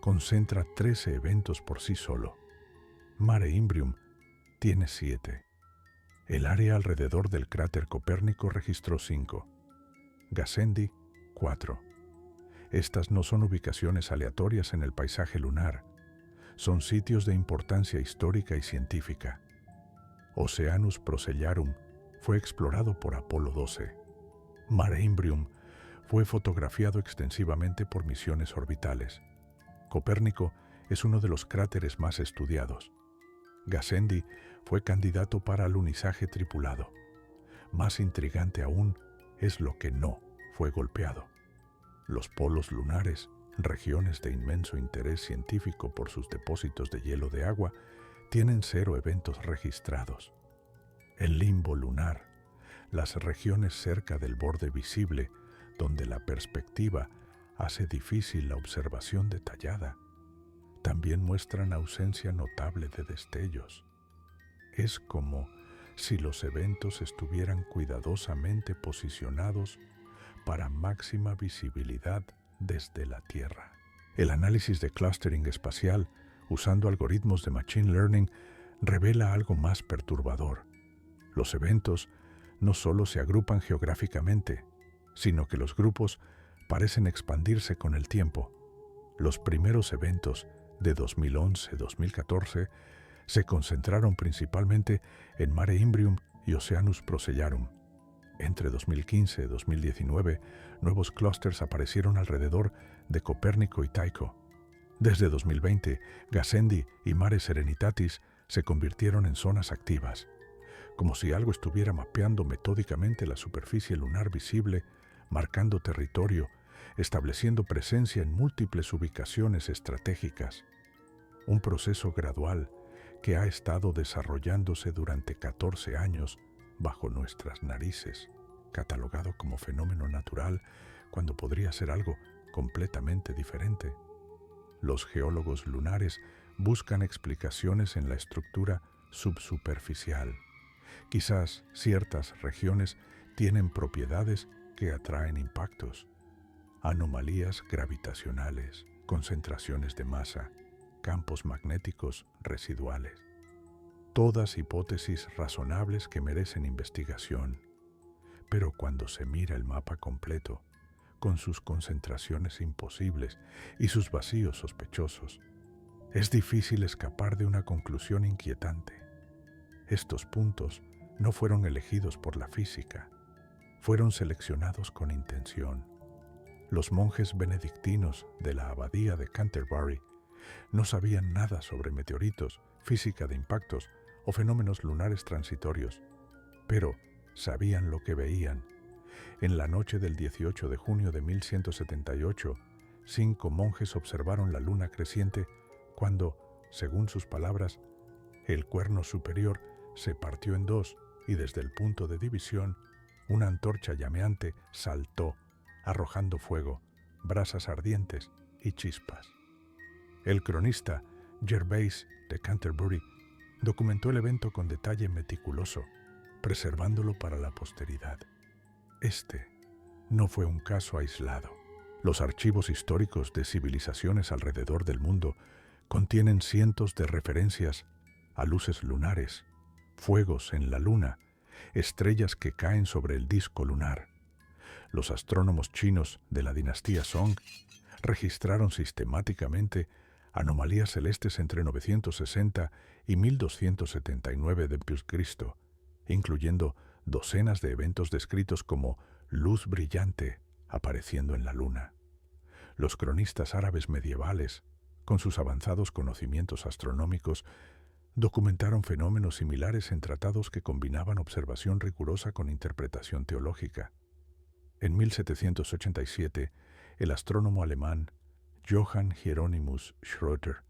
concentra 13 eventos por sí solo. Mare Imbrium tiene 7. El área alrededor del cráter Copérnico registró 5. Gassendi, 4. Estas no son ubicaciones aleatorias en el paisaje lunar, son sitios de importancia histórica y científica. Oceanus Procellarum fue explorado por Apolo 12. Mare Imbrium fue fotografiado extensivamente por misiones orbitales. Copérnico es uno de los cráteres más estudiados. Gassendi fue candidato para alunizaje tripulado. Más intrigante aún es lo que no fue golpeado. Los polos lunares, regiones de inmenso interés científico por sus depósitos de hielo de agua, tienen 0 eventos registrados. El limbo lunar, las regiones cerca del borde visible, donde la perspectiva hace difícil la observación detallada, también muestran ausencia notable de destellos. Es como si los eventos estuvieran cuidadosamente posicionados para máxima visibilidad desde la Tierra. El análisis de clustering espacial, usando algoritmos de Machine Learning, revela algo más perturbador. Los eventos no solo se agrupan geográficamente, sino que los grupos parecen expandirse con el tiempo. Los primeros eventos de 2011-2014 se concentraron principalmente en Mare Imbrium y Oceanus Procellarum. Entre 2015 y 2019, nuevos clústeres aparecieron alrededor de Copérnico y Tycho. Desde 2020, Gassendi y Mare Serenitatis se convirtieron en zonas activas, como si algo estuviera mapeando metódicamente la superficie lunar visible, marcando territorio, estableciendo presencia en múltiples ubicaciones estratégicas. Un proceso gradual que ha estado desarrollándose durante 14 años bajo nuestras narices, catalogado como fenómeno natural cuando podría ser algo completamente diferente. Los geólogos lunares buscan explicaciones en la estructura subsuperficial. Quizás ciertas regiones tienen propiedades que atraen impactos, anomalías gravitacionales, concentraciones de masa, campos magnéticos residuales. Todas hipótesis razonables que merecen investigación. Pero cuando se mira el mapa completo, con sus concentraciones imposibles y sus vacíos sospechosos, es difícil escapar de una conclusión inquietante. Estos puntos no fueron elegidos por la física, fueron seleccionados con intención. Los monjes benedictinos de la abadía de Canterbury no sabían nada sobre meteoritos, física de impactos o fenómenos lunares transitorios, pero sabían lo que veían. En la noche del 18 de junio de 1178, 5 monjes observaron la luna creciente cuando, según sus palabras, el cuerno superior se partió en 2 y desde el punto de división, una antorcha llameante saltó, arrojando fuego, brasas ardientes y chispas. El cronista Gervase de Canterbury documentó el evento con detalle meticuloso, preservándolo para la posteridad. Este no fue un caso aislado. Los archivos históricos de civilizaciones alrededor del mundo contienen cientos de referencias a luces lunares, fuegos en la luna, estrellas que caen sobre el disco lunar. Los astrónomos chinos de la dinastía Song registraron sistemáticamente anomalías celestes entre 960 y 1279 d.C., incluyendo docenas de eventos descritos como luz brillante apareciendo en la luna. Los cronistas árabes medievales, con sus avanzados conocimientos astronómicos, documentaron fenómenos similares en tratados que combinaban observación rigurosa con interpretación teológica. En 1787, El astrónomo alemán Johann Hieronymus Schröter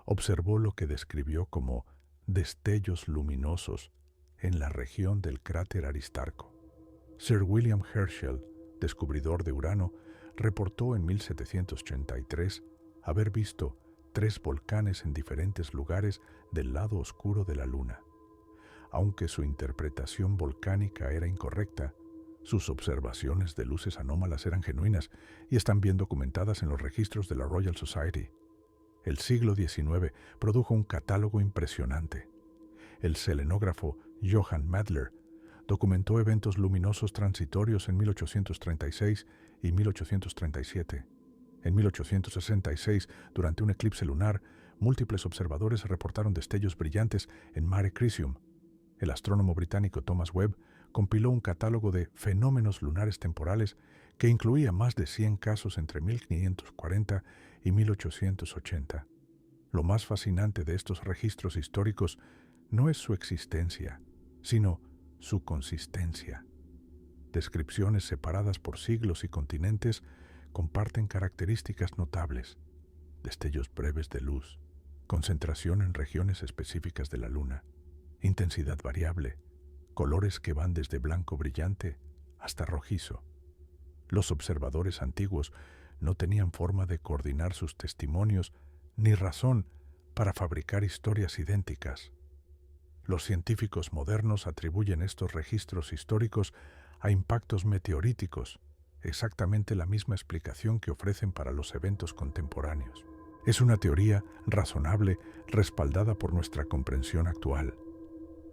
observó lo que describió como destellos luminosos en la región del cráter Aristarco. Sir William Herschel, descubridor de Urano, reportó en 1783 haber visto 3 volcanes en diferentes lugares del lado oscuro de la Luna. Aunque su interpretación volcánica era incorrecta, sus observaciones de luces anómalas eran genuinas y están bien documentadas en los registros de la Royal Society. El siglo XIX produjo un catálogo impresionante. El selenógrafo Johann Mädler documentó eventos luminosos transitorios en 1836 y 1837. En 1866, durante un eclipse lunar, múltiples observadores reportaron destellos brillantes en Mare Crisium. El astrónomo británico Thomas Webb compiló un catálogo de fenómenos lunares temporales que incluía más de 100 casos entre 1540 y 1880. Lo más fascinante de estos registros históricos no es su existencia, sino su consistencia. Descripciones separadas por siglos y continentes comparten características notables: destellos breves de luz, concentración en regiones específicas de la Luna, intensidad variable, colores que van desde blanco brillante hasta rojizo. Los observadores antiguos no tenían forma de coordinar sus testimonios ni razón para fabricar historias idénticas. Los científicos modernos atribuyen estos registros históricos a impactos meteoríticos, exactamente la misma explicación que ofrecen para los eventos contemporáneos. Es una teoría razonable respaldada por nuestra comprensión actual,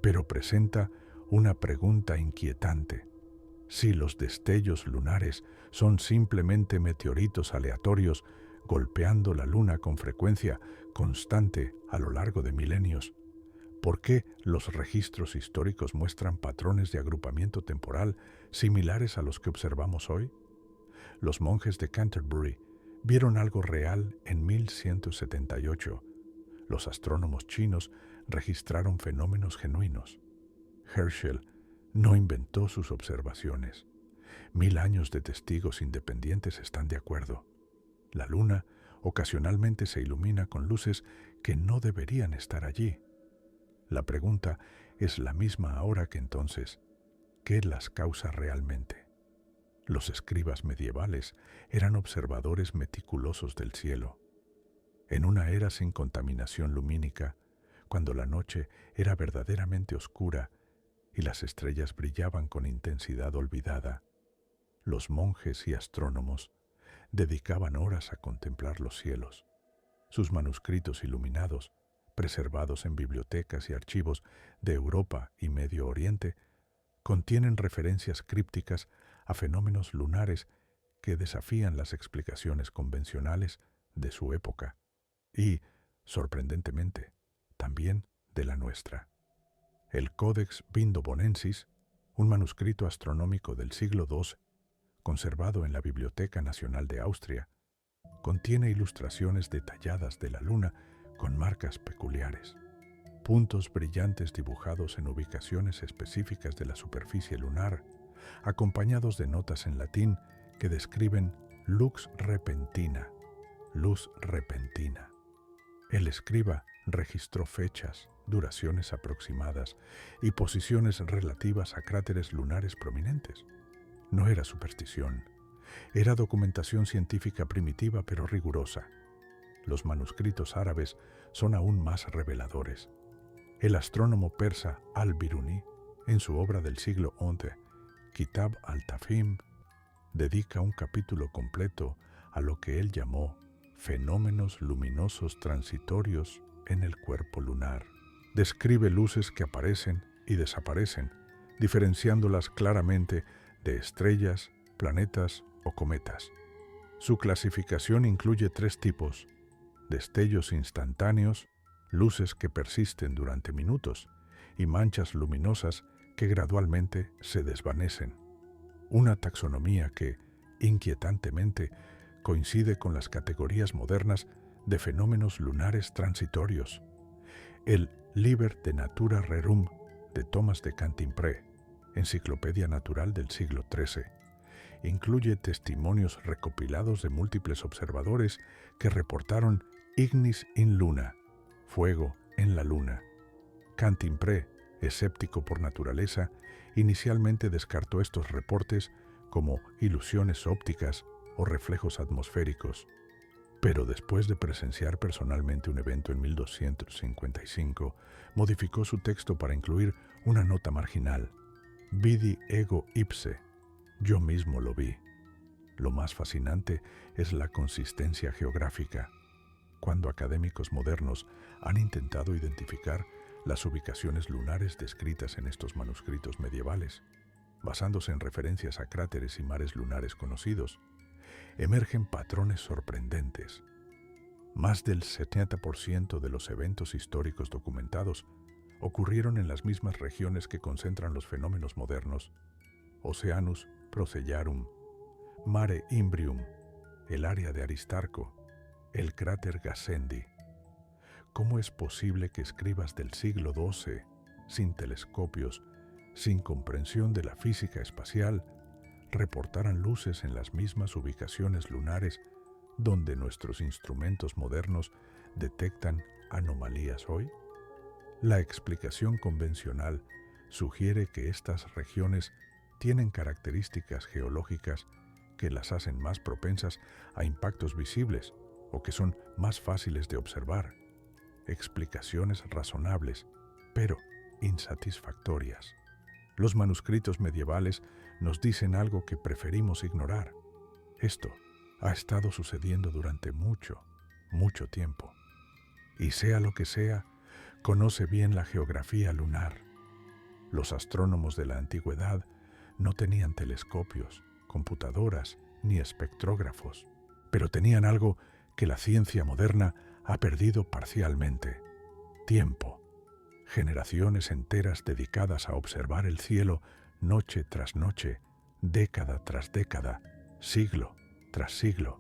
pero presenta una pregunta inquietante. Si los destellos lunares son simplemente meteoritos aleatorios golpeando la Luna con frecuencia constante a lo largo de milenios, ¿por qué los registros históricos muestran patrones de agrupamiento temporal similares a los que observamos hoy? Los monjes de Canterbury vieron algo real en 1178. Los astrónomos chinos registraron fenómenos genuinos. Herschel no inventó sus observaciones. 1000 años de testigos independientes están de acuerdo. La Luna ocasionalmente se ilumina con luces que no deberían estar allí. La pregunta es la misma ahora que entonces: ¿qué las causa realmente? Los escribas medievales eran observadores meticulosos del cielo. En una era sin contaminación lumínica, cuando la noche era verdaderamente oscura y las estrellas brillaban con intensidad olvidada, los monjes y astrónomos dedicaban horas a contemplar los cielos. Sus manuscritos iluminados, preservados en bibliotecas y archivos de Europa y Medio Oriente, contienen referencias crípticas a fenómenos lunares que desafían las explicaciones convencionales de su época y, sorprendentemente, también de la nuestra. El Codex Vindobonensis, un manuscrito astronómico del siglo XII, conservado en la Biblioteca Nacional de Austria, contiene ilustraciones detalladas de la Luna con marcas peculiares, puntos brillantes dibujados en ubicaciones específicas de la superficie lunar, acompañados de notas en latín que describen lux repentina, luz repentina. El escriba registró fechas, duraciones aproximadas y posiciones relativas a cráteres lunares prominentes. No era superstición, era documentación científica primitiva pero rigurosa. Los manuscritos árabes son aún más reveladores. El astrónomo persa al-Biruni, en su obra del siglo XI, Kitab al-Tafhim, dedica un capítulo completo a lo que él llamó fenómenos luminosos transitorios en el cuerpo lunar. Describe luces que aparecen y desaparecen, diferenciándolas claramente de estrellas, planetas o cometas. Su clasificación incluye 3 tipos: destellos instantáneos, luces que persisten durante minutos, y manchas luminosas que gradualmente se desvanecen. Una taxonomía que, inquietantemente, coincide con las categorías modernas de fenómenos lunares transitorios. El Liber de Natura Rerum de Thomas de Cantimpré, Enciclopedia Natural del siglo XIII, incluye testimonios recopilados de múltiples observadores que reportaron ignis in luna, fuego en la luna. Cantimpré, escéptico por naturaleza, inicialmente descartó estos reportes como ilusiones ópticas o reflejos atmosféricos. Pero después de presenciar personalmente un evento en 1255, modificó su texto para incluir una nota marginal: Vidi ego ipse, yo mismo lo vi. Lo más fascinante es la consistencia geográfica. Cuando académicos modernos han intentado identificar las ubicaciones lunares descritas en estos manuscritos medievales, basándose en referencias a cráteres y mares lunares conocidos, emergen patrones sorprendentes. Más del 70% de los eventos históricos documentados ocurrieron en las mismas regiones que concentran los fenómenos modernos: Oceanus Procellarum, Mare Imbrium, el área de Aristarco, el cráter Gassendi. ¿Cómo es posible que escribas del siglo XII, sin telescopios, sin comprensión de la física espacial, reportaran luces en las mismas ubicaciones lunares donde nuestros instrumentos modernos detectan anomalías hoy? La explicación convencional sugiere que estas regiones tienen características geológicas que las hacen más propensas a impactos visibles o que son más fáciles de observar. Explicaciones razonables, pero insatisfactorias. Los manuscritos medievales nos dicen algo que preferimos ignorar. Esto ha estado sucediendo durante mucho tiempo. Y sea lo que sea, conoce bien la geografía lunar. Los astrónomos de la antigüedad no tenían telescopios, computadoras ni espectrógrafos, pero tenían algo que la ciencia moderna ha perdido parcialmente: tiempo. Generaciones enteras dedicadas a observar el cielo noche tras noche, década tras década, siglo tras siglo.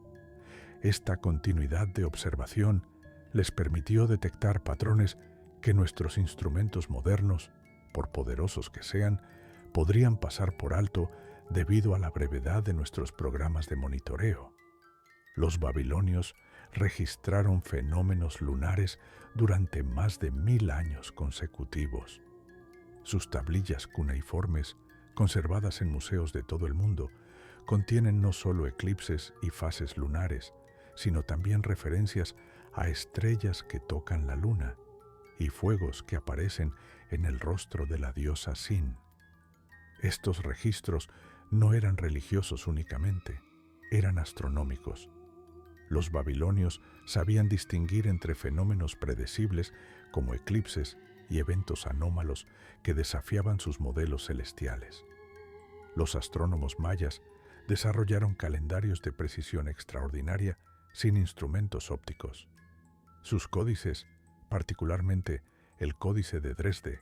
Esta continuidad de observación les permitió detectar patrones que nuestros instrumentos modernos, por poderosos que sean, podrían pasar por alto debido a la brevedad de nuestros programas de monitoreo. Los babilonios registraron fenómenos lunares durante más de 1000 años consecutivos. Sus tablillas cuneiformes, conservadas en museos de todo el mundo, contienen no solo eclipses y fases lunares, sino también referencias a estrellas que tocan la luna y fuegos que aparecen en el rostro de la diosa Sin. Estos registros no eran religiosos únicamente, eran astronómicos. Los babilonios sabían distinguir entre fenómenos predecibles como eclipses y eventos anómalos que desafiaban sus modelos celestiales. Los astrónomos mayas desarrollaron calendarios de precisión extraordinaria sin instrumentos ópticos. Sus códices, particularmente el Códice de Dresde,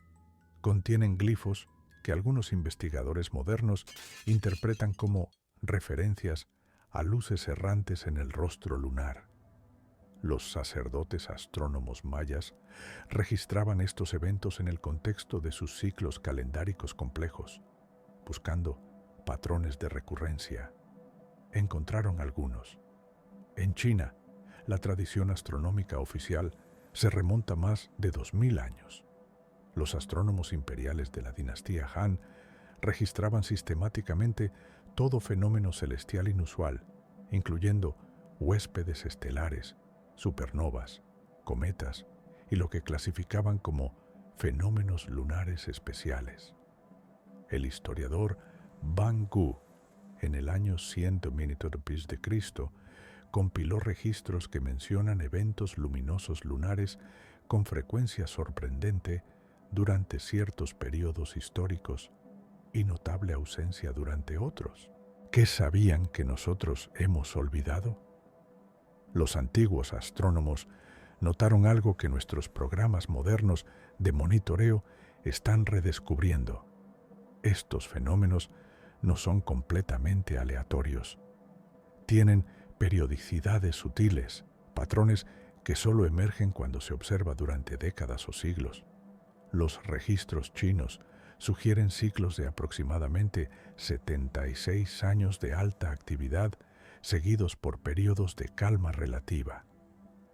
contienen glifos que algunos investigadores modernos interpretan como referencias a luces errantes en el rostro lunar. Los sacerdotes astrónomos mayas registraban estos eventos en el contexto de sus ciclos calendáricos complejos, buscando patrones de recurrencia. Encontraron algunos. En China, la tradición astronómica oficial se remonta más de 2000 años. Los astrónomos imperiales de la dinastía Han registraban sistemáticamente todo fenómeno celestial inusual, incluyendo huéspedes estelares, supernovas, cometas y lo que clasificaban como fenómenos lunares especiales. El historiador Ban Gu, en el año 100 d.C., compiló registros que mencionan eventos luminosos lunares con frecuencia sorprendente durante ciertos periodos históricos y notable ausencia durante otros. ¿Qué sabían que nosotros hemos olvidado? Los antiguos astrónomos notaron algo que nuestros programas modernos de monitoreo están redescubriendo. Estos fenómenos no son completamente aleatorios. Tienen periodicidades sutiles, patrones que solo emergen cuando se observa durante décadas o siglos. Los registros chinos sugieren ciclos de aproximadamente 76 años de alta actividad, seguidos por períodos de calma relativa.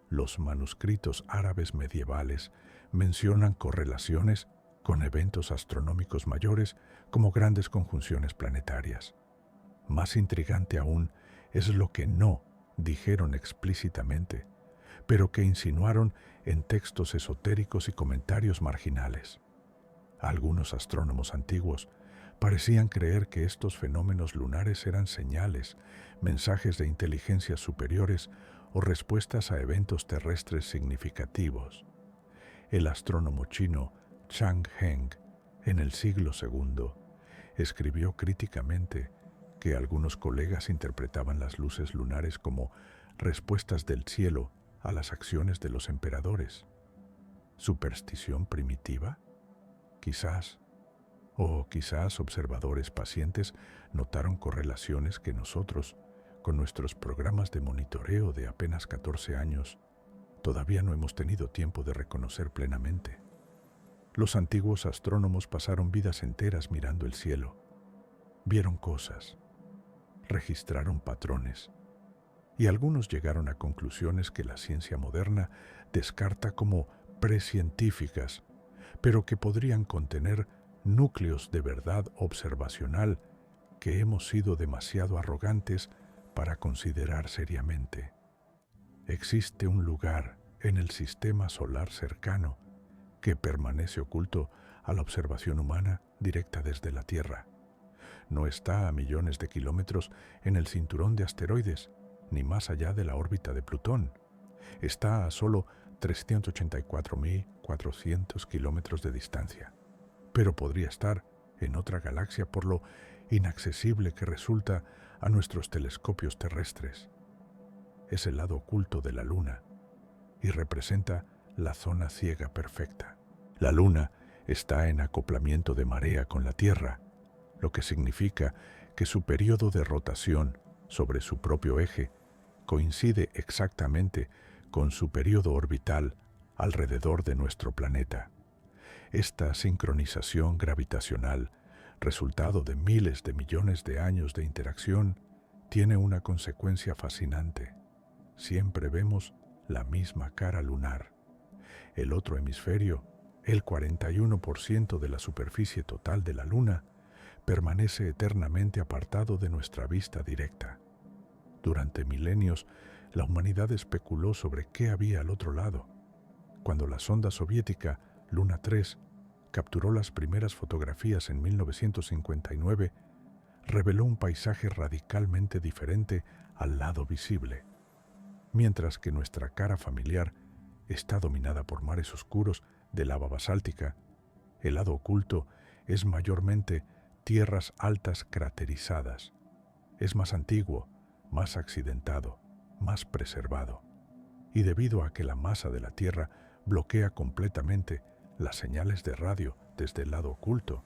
Los manuscritos árabes medievales mencionan correlaciones con eventos astronómicos mayores como grandes conjunciones planetarias. Más intrigante aún es lo que no dijeron explícitamente, pero que insinuaron en textos esotéricos y comentarios marginales. Algunos astrónomos antiguos parecían creer que estos fenómenos lunares eran señales, mensajes de inteligencias superiores o respuestas a eventos terrestres significativos. El astrónomo chino Chang Heng, en el siglo II, escribió críticamente que algunos colegas interpretaban las luces lunares como respuestas del cielo a las acciones de los emperadores. ¿Superstición primitiva? Quizás. O quizás observadores pacientes notaron correlaciones que nosotros, con nuestros programas de monitoreo de apenas 14 años, todavía no hemos tenido tiempo de reconocer plenamente. Los antiguos astrónomos pasaron vidas enteras mirando el cielo. Vieron cosas, registraron patrones, y algunos llegaron a conclusiones que la ciencia moderna descarta como precientíficas, pero que podrían contener núcleos de verdad observacional que hemos sido demasiado arrogantes para considerar seriamente. Existe un lugar en el sistema solar cercano que permanece oculto a la observación humana directa desde la Tierra. No está a millones de kilómetros en el cinturón de asteroides, ni más allá de la órbita de Plutón. Está a solo 384.400 kilómetros de distancia, pero podría estar en otra galaxia por lo inaccesible que resulta a nuestros telescopios terrestres. Es el lado oculto de la Luna y representa la zona ciega perfecta. La Luna está en acoplamiento de marea con la Tierra, lo que significa que su periodo de rotación sobre su propio eje coincide exactamente con su periodo orbital alrededor de nuestro planeta. Esta sincronización gravitacional, resultado de miles de millones de años de interacción, tiene una consecuencia fascinante. Siempre vemos la misma cara lunar. El otro hemisferio, el 41% de la superficie total de la Luna, permanece eternamente apartado de nuestra vista directa. Durante milenios, la humanidad especuló sobre qué había al otro lado. Cuando la sonda soviética Luna 3 capturó las primeras fotografías en 1959, reveló un paisaje radicalmente diferente al lado visible. Mientras que nuestra cara familiar está dominada por mares oscuros de lava basáltica, el lado oculto es mayormente tierras altas craterizadas. Es más antiguo, más accidentado, más preservado. Y debido a que la masa de la Tierra bloquea completamente las señales de radio desde el lado oculto,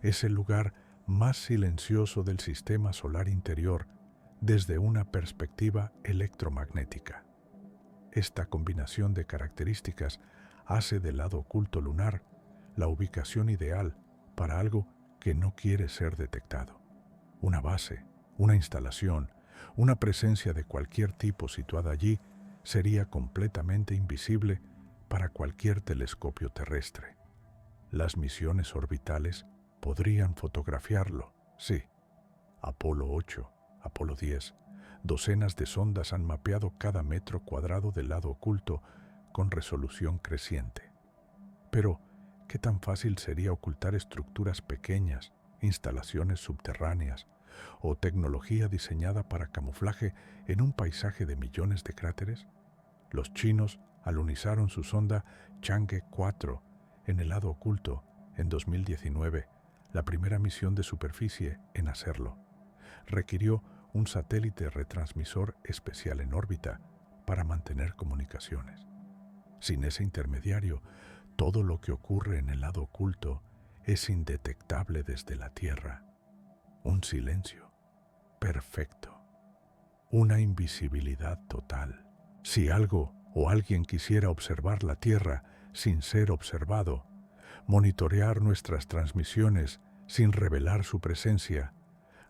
es el lugar más silencioso del sistema solar interior desde una perspectiva electromagnética. Esta combinación de características hace del lado oculto lunar la ubicación ideal para algo que no quiere ser detectado. Una base, una instalación, una presencia de cualquier tipo situada allí sería completamente invisible para cualquier telescopio terrestre. Las misiones orbitales podrían fotografiarlo, sí. Apolo 8, Apolo 10, docenas de sondas han mapeado cada metro cuadrado del lado oculto con resolución creciente. Pero, ¿qué tan fácil sería ocultar estructuras pequeñas, instalaciones subterráneas o tecnología diseñada para camuflaje en un paisaje de millones de cráteres? Los chinos alunizaron su sonda Chang'e 4 en el lado oculto en 2019, la primera misión de superficie en hacerlo. Requirió un satélite retransmisor especial en órbita para mantener comunicaciones. Sin ese intermediario, todo lo que ocurre en el lado oculto es indetectable desde la Tierra. Un silencio perfecto, una invisibilidad total. Si algo o alguien quisiera observar la Tierra sin ser observado, monitorear nuestras transmisiones sin revelar su presencia,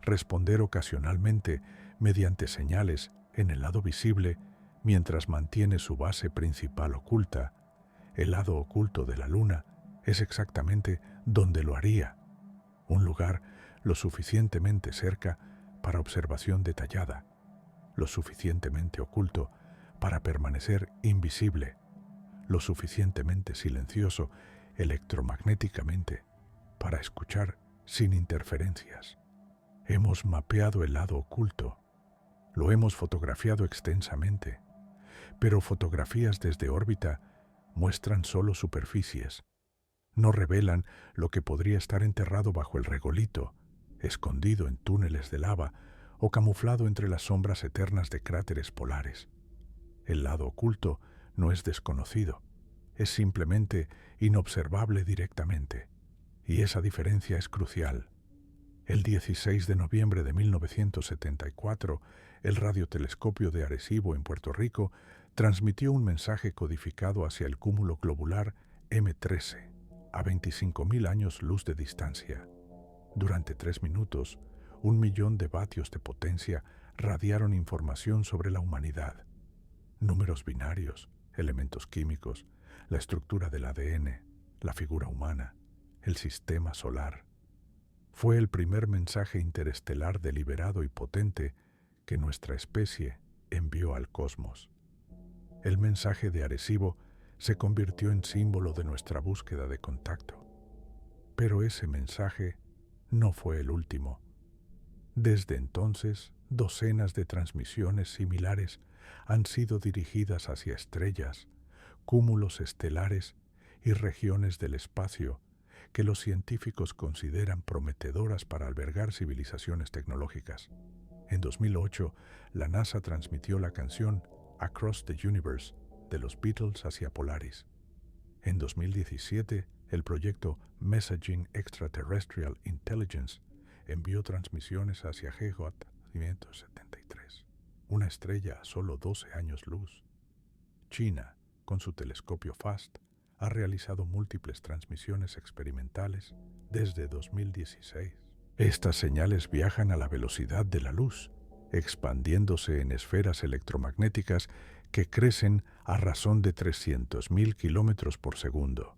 responder ocasionalmente mediante señales en el lado visible mientras mantiene su base principal oculta. El lado oculto de la Luna es exactamente donde lo haría, un lugar lo suficientemente cerca para observación detallada, lo suficientemente oculto para permanecer invisible, lo suficientemente silencioso electromagnéticamente para escuchar sin interferencias. Hemos mapeado el lado oculto, lo hemos fotografiado extensamente, pero fotografías desde órbita muestran solo superficies. No revelan lo que podría estar enterrado bajo el regolito, escondido en túneles de lava o camuflado entre las sombras eternas de cráteres polares. El lado oculto no es desconocido, es simplemente inobservable directamente, y esa diferencia es crucial. El 16 de noviembre de 1974, el radiotelescopio de Arecibo en Puerto Rico transmitió un mensaje codificado hacia el cúmulo globular M13, a 25.000 años luz de distancia. Durante 3 minutos, 1.000.000 de vatios de potencia radiaron información sobre la humanidad. Números binarios, elementos químicos, la estructura del ADN, la figura humana, el sistema solar. Fue el primer mensaje interestelar deliberado y potente que nuestra especie envió al cosmos. El mensaje de Arecibo se convirtió en símbolo de nuestra búsqueda de contacto. Pero ese mensaje no fue el último. Desde entonces, docenas de transmisiones similares han sido dirigidas hacia estrellas, cúmulos estelares y regiones del espacio que los científicos consideran prometedoras para albergar civilizaciones tecnológicas. En 2008, la NASA transmitió la canción Across the Universe de los Beatles hacia Polaris. En 2017, el proyecto Messaging Extraterrestrial Intelligence envió transmisiones hacia GEOT 573, una estrella a solo 12 años luz. China, con su telescopio FAST, ha realizado múltiples transmisiones experimentales desde 2016. Estas señales viajan a la velocidad de la luz, expandiéndose en esferas electromagnéticas que crecen a razón de 300.000 kilómetros por segundo.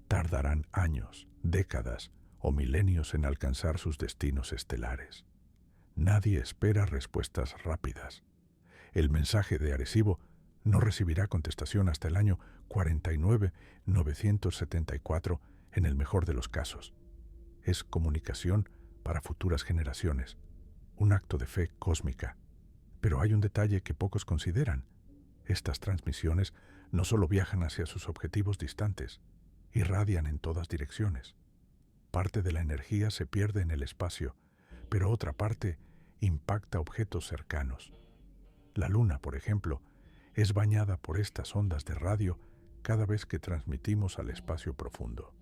Tardarán años, décadas o milenios en alcanzar sus destinos estelares. Nadie espera respuestas rápidas. El mensaje de Arecibo no recibirá contestación hasta el año 49.974 en el mejor de los casos. Es comunicación para futuras generaciones, un acto de fe cósmica. Pero hay un detalle que pocos consideran. Estas transmisiones no solo viajan hacia sus objetivos distantes, irradian en todas direcciones. Parte de la energía se pierde en el espacio, pero otra parte impacta objetos cercanos. La Luna, por ejemplo, es bañada por estas ondas de radio cada vez que transmitimos al espacio profundo.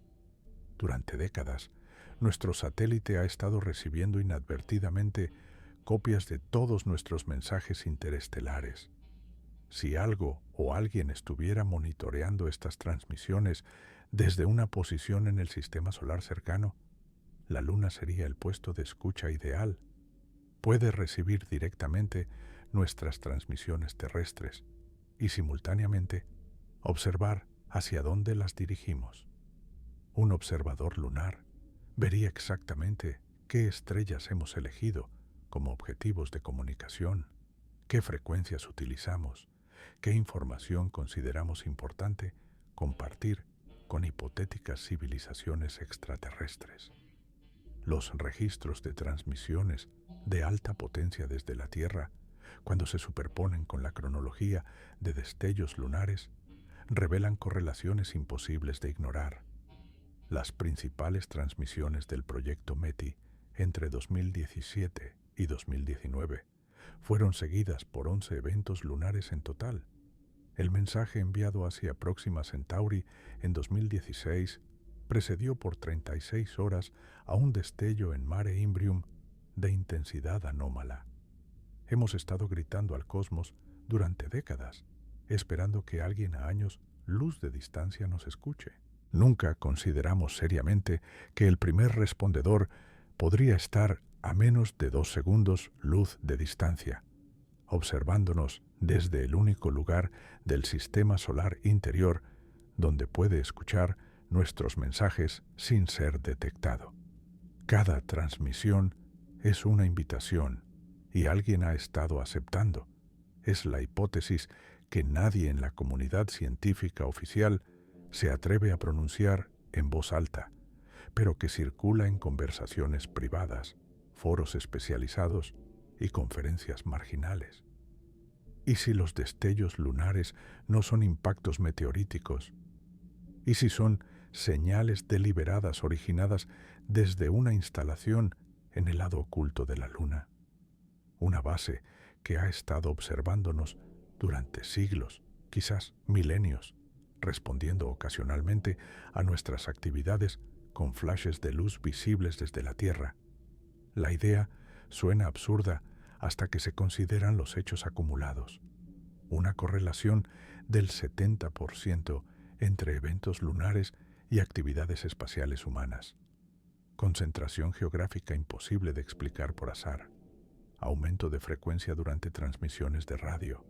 Durante décadas, nuestro satélite ha estado recibiendo inadvertidamente copias de todos nuestros mensajes interestelares. Si algo o alguien estuviera monitoreando estas transmisiones desde una posición en el sistema solar cercano, la Luna sería el puesto de escucha ideal. Puede recibir directamente nuestras transmisiones terrestres y simultáneamente observar hacia dónde las dirigimos. Un observador lunar vería exactamente qué estrellas hemos elegido como objetivos de comunicación, qué frecuencias utilizamos, qué información consideramos importante compartir con hipotéticas civilizaciones extraterrestres. Los registros de transmisiones de alta potencia desde la Tierra, cuando se superponen con la cronología de destellos lunares, revelan correlaciones imposibles de ignorar. Las principales transmisiones del proyecto METI entre 2017 y 2019 fueron seguidas por 11 eventos lunares en total. El mensaje enviado hacia Próxima Centauri en 2016 precedió por 36 horas a un destello en Mare Imbrium de intensidad anómala. Hemos estado gritando al cosmos durante décadas, esperando que alguien a años luz de distancia nos escuche. Nunca consideramos seriamente que el primer respondedor podría estar a menos de 2 segundos luz de distancia, observándonos desde el único lugar del sistema solar interior donde puede escuchar nuestros mensajes sin ser detectado. Cada transmisión es una invitación y alguien ha estado aceptando. Es la hipótesis que nadie en la comunidad científica oficial se atreve a pronunciar en voz alta, pero que circula en conversaciones privadas, foros especializados y conferencias marginales. ¿Y si los destellos lunares no son impactos meteoríticos? ¿Y si son señales deliberadas originadas desde una instalación en el lado oculto de la Luna? Una base que ha estado observándonos durante siglos, quizás milenios, respondiendo ocasionalmente a nuestras actividades con flashes de luz visibles desde la Tierra. La idea suena absurda hasta que se consideran los hechos acumulados. Una correlación del 70% entre eventos lunares y actividades espaciales humanas. Concentración geográfica imposible de explicar por azar. Aumento de frecuencia durante transmisiones de radio.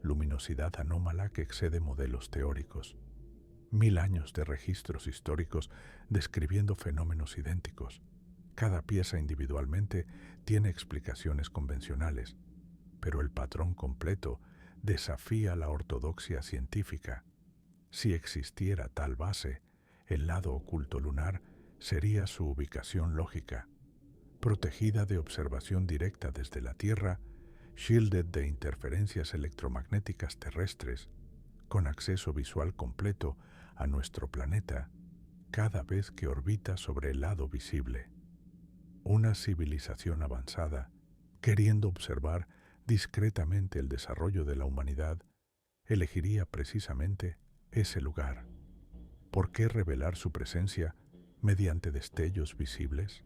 Luminosidad anómala que excede modelos teóricos. 1000 años de registros históricos describiendo fenómenos idénticos. Cada pieza individualmente tiene explicaciones convencionales, pero el patrón completo desafía la ortodoxia científica. Si existiera tal base, el lado oculto lunar sería su ubicación lógica, protegida de observación directa desde la Tierra, shielded de interferencias electromagnéticas terrestres, con acceso visual completo a nuestro planeta cada vez que orbita sobre el lado visible. Una civilización avanzada, queriendo observar discretamente el desarrollo de la humanidad, elegiría precisamente ese lugar. ¿Por qué revelar su presencia mediante destellos visibles?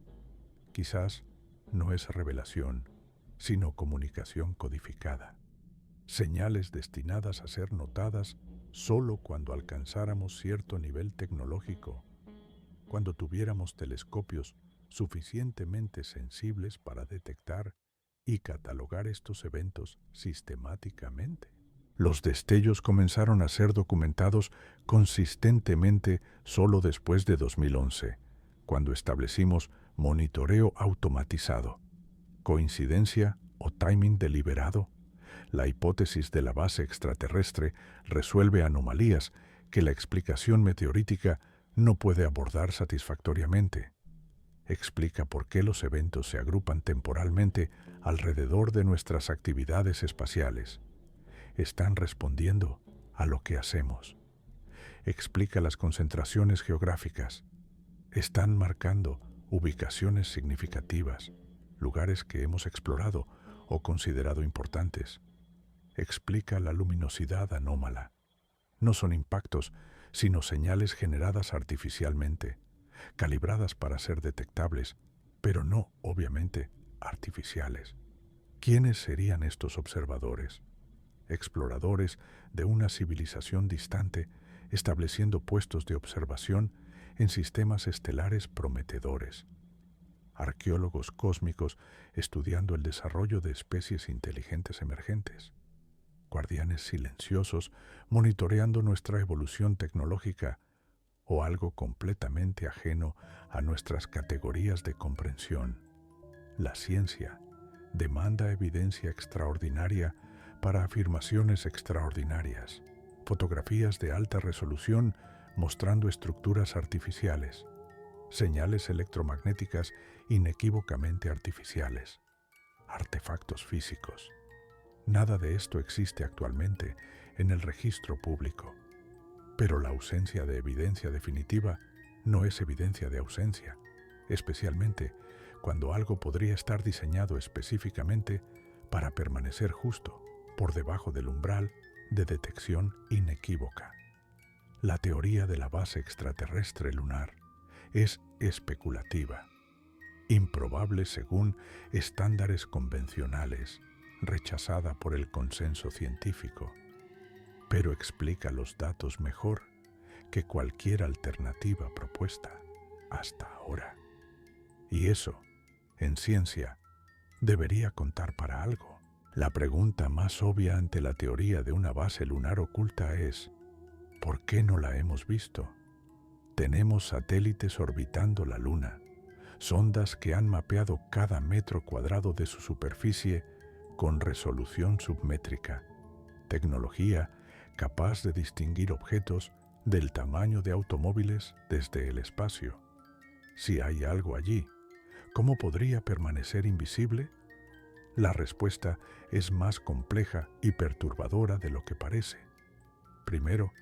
Quizás no es revelación, sino comunicación codificada. Señales destinadas a ser notadas solo cuando alcanzáramos cierto nivel tecnológico, cuando tuviéramos telescopios suficientemente sensibles para detectar y catalogar estos eventos sistemáticamente. Los destellos comenzaron a ser documentados consistentemente solo después de 2011, cuando establecimos monitoreo automatizado. ¿Coincidencia o timing deliberado? La hipótesis de la base extraterrestre resuelve anomalías que la explicación meteorítica no puede abordar satisfactoriamente. Explica por qué los eventos se agrupan temporalmente alrededor de nuestras actividades espaciales. Están respondiendo a lo que hacemos. Explica las concentraciones geográficas. Están marcando ubicaciones significativas, lugares que hemos explorado o considerado importantes. Explica la luminosidad anómala. No son impactos, sino señales generadas artificialmente, calibradas para ser detectables, pero no, obviamente, artificiales. ¿Quiénes serían estos observadores? Exploradores de una civilización distante, estableciendo puestos de observación en sistemas estelares prometedores. Arqueólogos cósmicos estudiando el desarrollo de especies inteligentes emergentes. Guardianes silenciosos monitoreando nuestra evolución tecnológica, o algo completamente ajeno a nuestras categorías de comprensión. La ciencia demanda evidencia extraordinaria para afirmaciones extraordinarias. Fotografías de alta resolución mostrando estructuras artificiales, señales electromagnéticas inequívocamente artificiales, artefactos físicos. Nada de esto existe actualmente en el registro público, pero la ausencia de evidencia definitiva no es evidencia de ausencia, especialmente cuando algo podría estar diseñado específicamente para permanecer justo por debajo del umbral de detección inequívoca. La teoría de la base extraterrestre lunar es especulativa, improbable según estándares convencionales, rechazada por el consenso científico, pero explica los datos mejor que cualquier alternativa propuesta hasta ahora. Y eso, en ciencia, debería contar para algo. La pregunta más obvia ante la teoría de una base lunar oculta es: ¿por qué no la hemos visto? Tenemos satélites orbitando la Luna, sondas que han mapeado cada metro cuadrado de su superficie con resolución submétrica, tecnología capaz de distinguir objetos del tamaño de automóviles desde el espacio. Si hay algo allí, ¿cómo podría permanecer invisible? La respuesta es más compleja y perturbadora de lo que parece. Primero,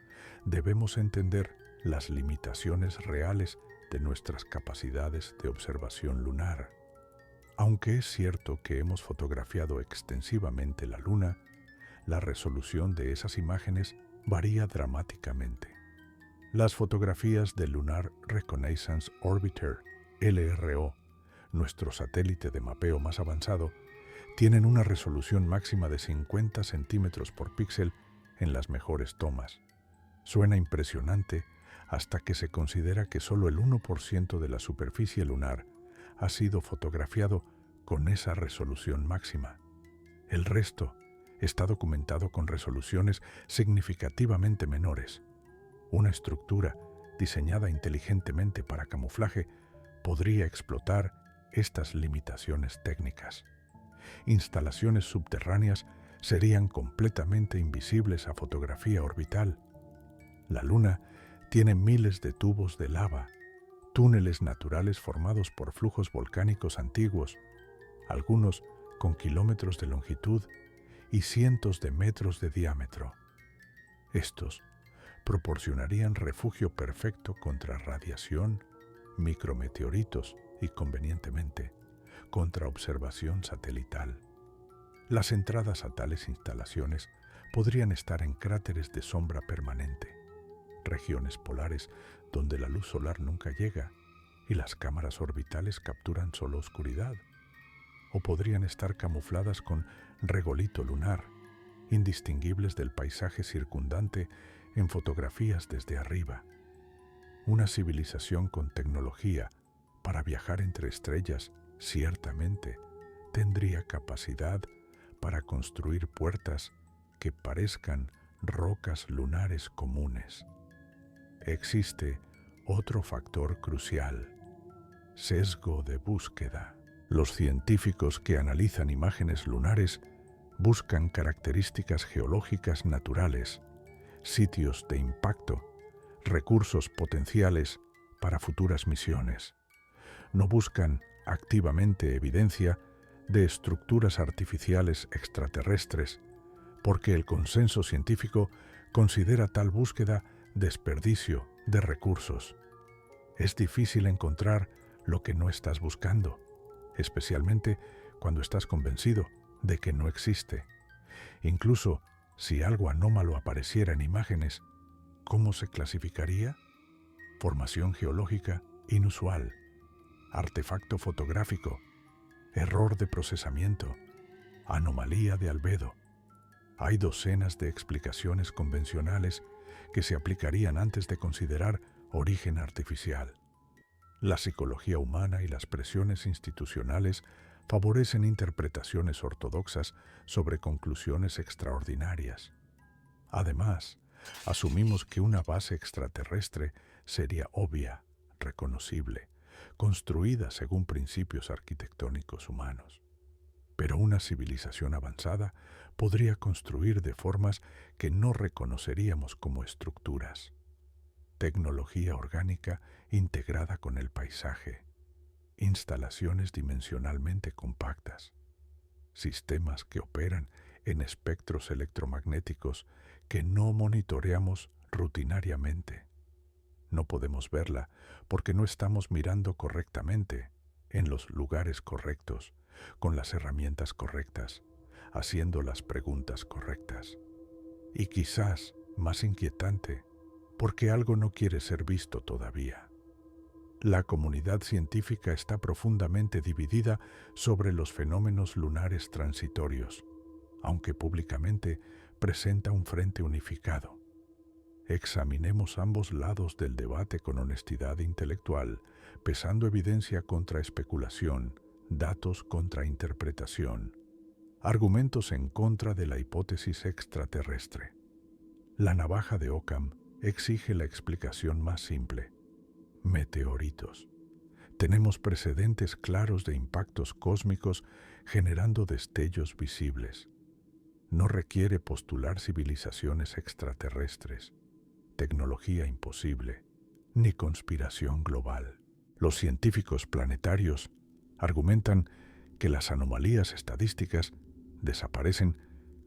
debemos entender las limitaciones reales de nuestras capacidades de observación lunar. Aunque es cierto que hemos fotografiado extensivamente la Luna, la resolución de esas imágenes varía dramáticamente. Las fotografías del Lunar Reconnaissance Orbiter, LRO, nuestro satélite de mapeo más avanzado, tienen una resolución máxima de 50 centímetros por píxel en las mejores tomas. Suena impresionante hasta que se considera que solo el 1% de la superficie lunar ha sido fotografiado con esa resolución máxima. El resto está documentado con resoluciones significativamente menores. Una estructura diseñada inteligentemente para camuflaje podría explotar estas limitaciones técnicas. Instalaciones subterráneas serían completamente invisibles a fotografía orbital. La Luna tiene miles de tubos de lava, túneles naturales formados por flujos volcánicos antiguos, algunos con kilómetros de longitud y cientos de metros de diámetro. Estos proporcionarían refugio perfecto contra radiación, micrometeoritos y, convenientemente, contra observación satelital. Las entradas a tales instalaciones podrían estar en cráteres de sombra permanente, regiones polares donde la luz solar nunca llega y las cámaras orbitales capturan solo oscuridad, o podrían estar camufladas con regolito lunar, indistinguibles del paisaje circundante en fotografías desde arriba. Una civilización con tecnología para viajar entre estrellas ciertamente tendría capacidad para construir puertas que parezcan rocas lunares comunes. Existe otro factor crucial: sesgo de búsqueda. Los científicos que analizan imágenes lunares buscan características geológicas naturales, sitios de impacto, recursos potenciales para futuras misiones. No buscan activamente evidencia de estructuras artificiales extraterrestres, porque el consenso científico considera tal búsqueda desperdicio de recursos. Es difícil encontrar lo que no estás buscando, especialmente cuando estás convencido de que no existe. Incluso si algo anómalo apareciera en imágenes, ¿cómo se clasificaría? Formación geológica inusual, artefacto fotográfico, error de procesamiento, anomalía de albedo. Hay docenas de explicaciones convencionales que se aplicarían antes de considerar origen artificial. La psicología humana y las presiones institucionales favorecen interpretaciones ortodoxas sobre conclusiones extraordinarias. Además, asumimos que una base extraterrestre sería obvia, reconocible, construida según principios arquitectónicos humanos. Pero una civilización avanzada podría construir de formas que no reconoceríamos como estructuras. Tecnología orgánica integrada con el paisaje, instalaciones dimensionalmente compactas, sistemas que operan en espectros electromagnéticos que no monitoreamos rutinariamente. No podemos verla porque no estamos mirando correctamente, en los lugares correctos, con las herramientas correctas, haciendo las preguntas correctas. Y quizás, más inquietante, porque algo no quiere ser visto todavía. La comunidad científica está profundamente dividida sobre los fenómenos lunares transitorios, aunque públicamente presenta un frente unificado. Examinemos ambos lados del debate con honestidad intelectual, pesando evidencia contra especulación, datos contra interpretación, argumentos en contra de la hipótesis extraterrestre. La navaja de Occam exige la explicación más simple. Meteoritos. Tenemos precedentes claros de impactos cósmicos generando destellos visibles. No requiere postular civilizaciones extraterrestres, tecnología imposible, ni conspiración global. Los científicos planetarios argumentan que las anomalías estadísticas desaparecen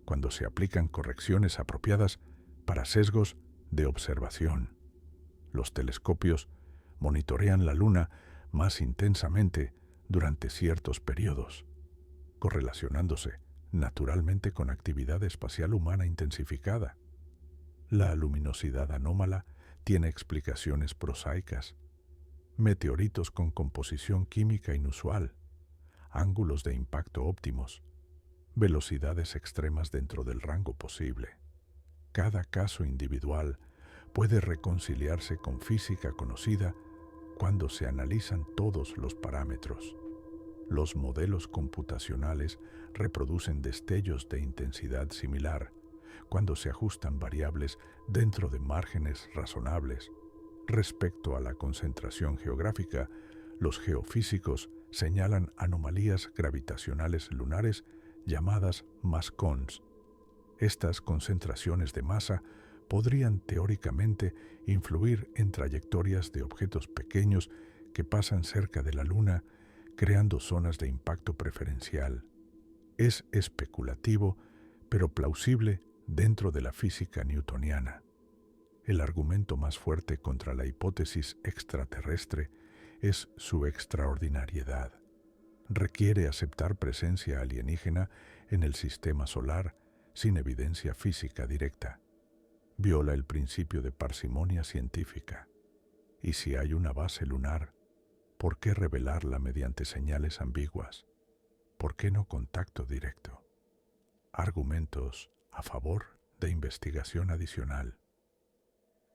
cuando se aplican correcciones apropiadas para sesgos de observación. Los telescopios monitorean la Luna más intensamente durante ciertos periodos, correlacionándose naturalmente con actividad espacial humana intensificada. La luminosidad anómala tiene explicaciones prosaicas. Meteoritos con composición química inusual, ángulos de impacto óptimos, velocidades extremas dentro del rango posible. Cada caso individual puede reconciliarse con física conocida cuando se analizan todos los parámetros. Los modelos computacionales reproducen destellos de intensidad similar cuando se ajustan variables dentro de márgenes razonables. Respecto a la concentración geográfica, los geofísicos señalan anomalías gravitacionales lunares llamadas mascons. Estas concentraciones de masa podrían teóricamente influir en trayectorias de objetos pequeños que pasan cerca de la Luna, creando zonas de impacto preferencial. Es especulativo, pero plausible dentro de la física newtoniana. El argumento más fuerte contra la hipótesis extraterrestre es su extraordinariedad. Requiere aceptar presencia alienígena en el sistema solar sin evidencia física directa. Viola el principio de parsimonia científica. Y si hay una base lunar, ¿por qué revelarla mediante señales ambiguas? ¿Por qué no contacto directo? Argumentos a favor de investigación adicional.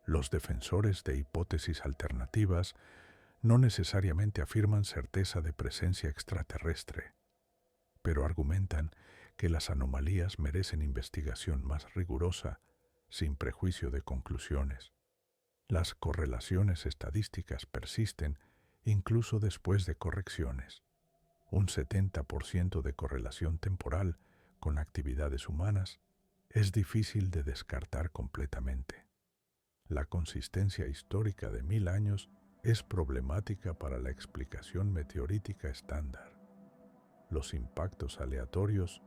Los defensores de hipótesis alternativas no necesariamente afirman certeza de presencia extraterrestre, pero argumentan que las anomalías merecen investigación más rigurosa, sin prejuicio de conclusiones. Las correlaciones estadísticas persisten incluso después de correcciones. Un 70% de correlación temporal con actividades humanas es difícil de descartar completamente. La consistencia histórica de 1000 años es problemática para la explicación meteorítica estándar. Los impactos aleatorios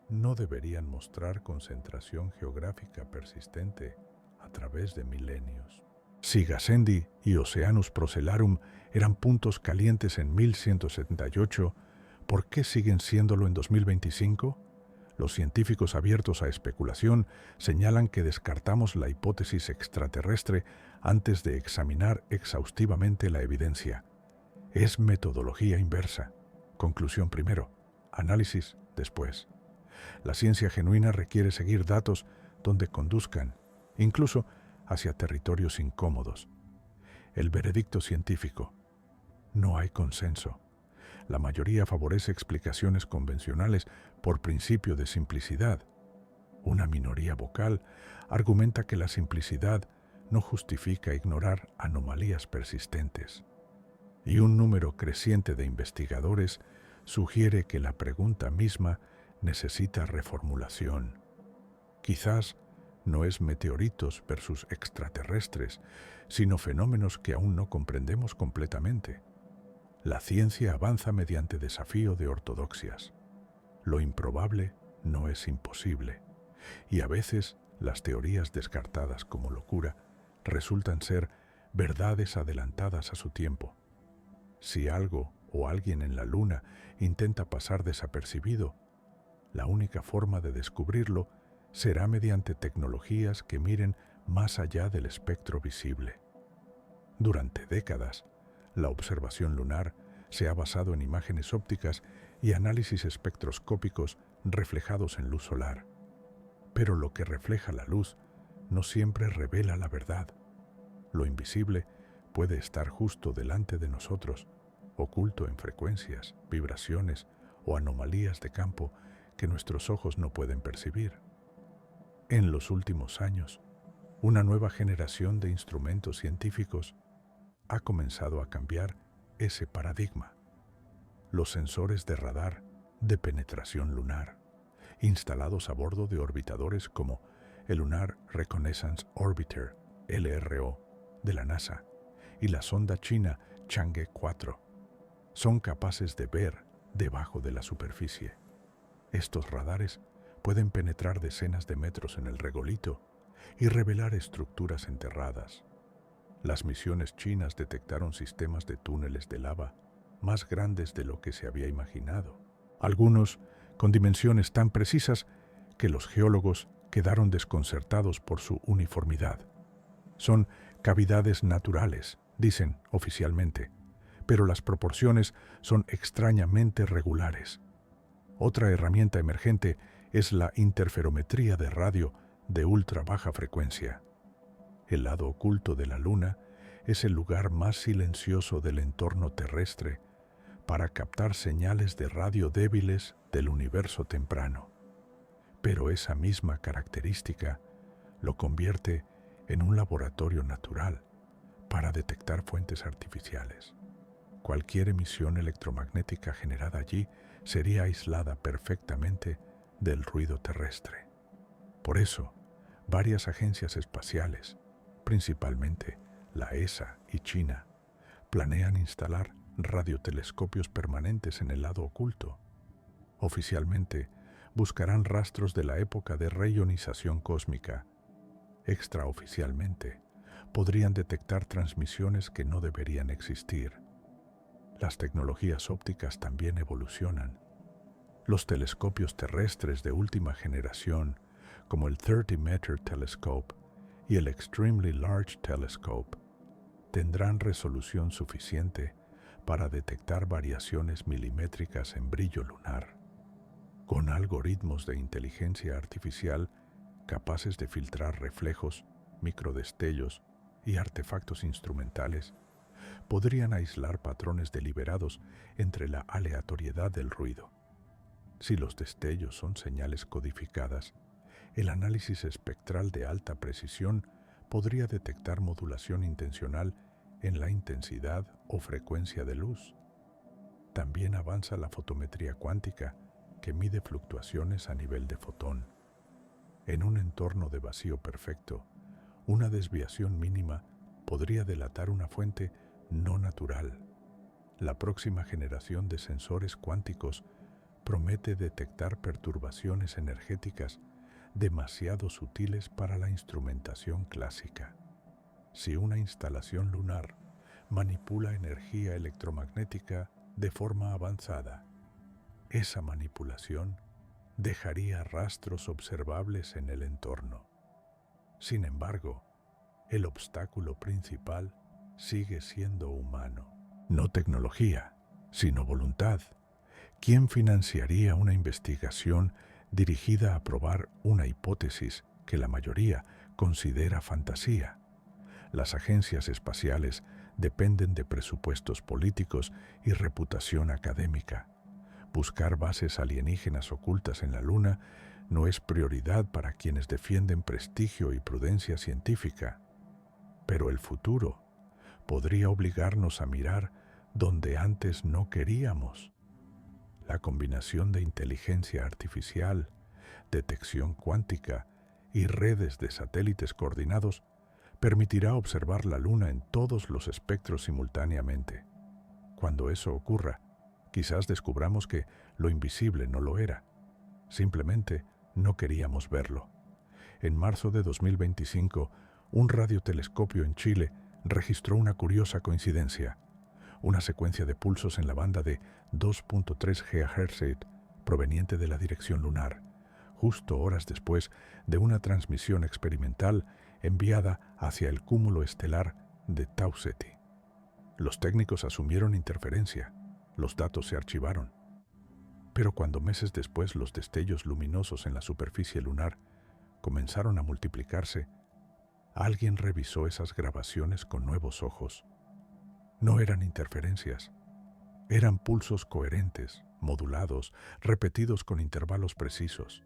no deberían mostrar concentración geográfica persistente a través de milenios. Si Gassendi y Oceanus Procellarum eran puntos calientes en 1178, ¿por qué siguen siéndolo en 2025? Los científicos abiertos a especulación señalan que descartamos la hipótesis extraterrestre antes de examinar exhaustivamente la evidencia. Es metodología inversa. Conclusión primero, análisis después. La ciencia genuina requiere seguir datos donde conduzcan, incluso hacia territorios incómodos. El veredicto científico. No hay consenso. La mayoría favorece explicaciones convencionales por principio de simplicidad. Una minoría vocal argumenta que la simplicidad no justifica ignorar anomalías persistentes. Y un número creciente de investigadores sugiere que la pregunta misma necesita reformulación. Quizás no es meteoritos versus extraterrestres, sino fenómenos que aún no comprendemos completamente. La ciencia avanza mediante desafío de ortodoxias. Lo improbable no es imposible, y a veces las teorías descartadas como locura resultan ser verdades adelantadas a su tiempo. Si algo o alguien en la Luna intenta pasar desapercibido, la única forma de descubrirlo será mediante tecnologías que miren más allá del espectro visible. Durante décadas, la observación lunar se ha basado en imágenes ópticas y análisis espectroscópicos reflejados en luz solar. Pero lo que refleja la luz no siempre revela la verdad. Lo invisible puede estar justo delante de nosotros, oculto en frecuencias, vibraciones o anomalías de campo que nuestros ojos no pueden percibir. En los últimos años, una nueva generación de instrumentos científicos ha comenzado a cambiar ese paradigma. Los sensores de radar de penetración lunar, instalados a bordo de orbitadores como el Lunar Reconnaissance Orbiter, LRO, de la NASA, y la sonda china Chang'e 4, son capaces de ver debajo de la superficie. Estos radares pueden penetrar decenas de metros en el regolito y revelar estructuras enterradas. Las misiones chinas detectaron sistemas de túneles de lava más grandes de lo que se había imaginado, algunos con dimensiones tan precisas que los geólogos quedaron desconcertados por su uniformidad. Son cavidades naturales, dicen oficialmente, pero las proporciones son extrañamente regulares. Otra herramienta emergente es la interferometría de radio de ultra baja frecuencia. El lado oculto de la Luna es el lugar más silencioso del entorno terrestre para captar señales de radio débiles del universo temprano. Pero esa misma característica lo convierte en un laboratorio natural para detectar fuentes artificiales. Cualquier emisión electromagnética generada allí sería aislada perfectamente del ruido terrestre. Por eso, varias agencias espaciales, principalmente la ESA y China, planean instalar radiotelescopios permanentes en el lado oculto. Oficialmente, buscarán rastros de la época de reionización cósmica. Extraoficialmente, podrían detectar transmisiones que no deberían existir. Las tecnologías ópticas también evolucionan. Los telescopios terrestres de última generación, como el 30-Meter Telescope y el Extremely Large Telescope, tendrán resolución suficiente para detectar variaciones milimétricas en brillo lunar. Con algoritmos de inteligencia artificial capaces de filtrar reflejos, microdestellos y artefactos instrumentales, podrían aislar patrones deliberados entre la aleatoriedad del ruido. Si los destellos son señales codificadas, el análisis espectral de alta precisión podría detectar modulación intencional en la intensidad o frecuencia de luz. También avanza la fotometría cuántica, que mide fluctuaciones a nivel de fotón. En un entorno de vacío perfecto, una desviación mínima podría delatar una fuente no natural. La próxima generación de sensores cuánticos promete detectar perturbaciones energéticas demasiado sutiles para la instrumentación clásica. Si una instalación lunar manipula energía electromagnética de forma avanzada, esa manipulación dejaría rastros observables en el entorno. Sin embargo, el obstáculo principal sigue siendo humano. No tecnología, sino voluntad. ¿Quién financiaría una investigación dirigida a probar una hipótesis que la mayoría considera fantasía? Las agencias espaciales dependen de presupuestos políticos y reputación académica. Buscar bases alienígenas ocultas en la Luna no es prioridad para quienes defienden prestigio y prudencia científica. Pero el futuro podría obligarnos a mirar donde antes no queríamos. La combinación de inteligencia artificial, detección cuántica y redes de satélites coordinados permitirá observar la Luna en todos los espectros simultáneamente. Cuando eso ocurra, quizás descubramos que lo invisible no lo era. Simplemente no queríamos verlo. En marzo de 2025, un radiotelescopio en Chile registró una curiosa coincidencia. Una secuencia de pulsos en la banda de 2.3 GHz proveniente de la dirección lunar, justo horas después de una transmisión experimental enviada hacia el cúmulo estelar de Tau Ceti. Los técnicos asumieron interferencia, los datos se archivaron. Pero cuando meses después los destellos luminosos en la superficie lunar comenzaron a multiplicarse, Alguien revisó esas grabaciones con nuevos ojos. No eran interferencias, eran pulsos coherentes, modulados, repetidos con intervalos precisos.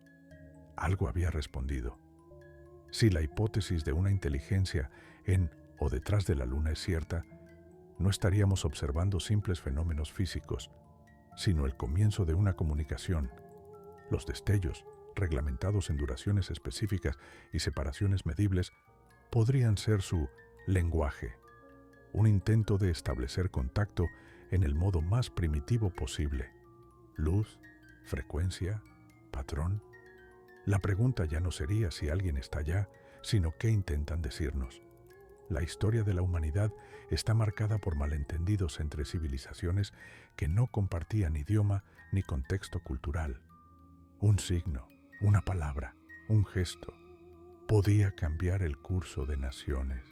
Algo había respondido. Si la hipótesis de una inteligencia en o detrás de la Luna es cierta, no estaríamos observando simples fenómenos físicos, sino el comienzo de una comunicación. Los destellos, reglamentados en duraciones específicas y separaciones medibles, podrían ser su lenguaje, un intento de establecer contacto en el modo más primitivo posible. Luz, frecuencia, patrón. La pregunta ya no sería si alguien está allá, sino qué intentan decirnos. La historia de la humanidad está marcada por malentendidos entre civilizaciones que no compartían idioma ni contexto cultural. Un signo, una palabra, un gesto, podía cambiar el curso de naciones.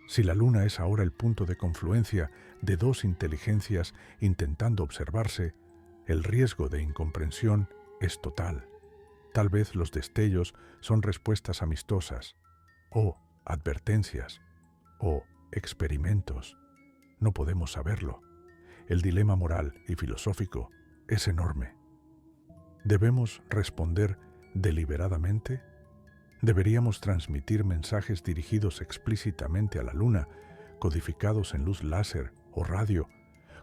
Si la Luna es ahora el punto de confluencia de dos inteligencias intentando observarse, el riesgo de incomprensión es total. Tal vez los destellos son respuestas amistosas, o advertencias, o experimentos. No podemos saberlo. El dilema moral y filosófico es enorme. ¿Debemos responder deliberadamente? ¿Deberíamos transmitir mensajes dirigidos explícitamente a la Luna, codificados en luz láser o radio,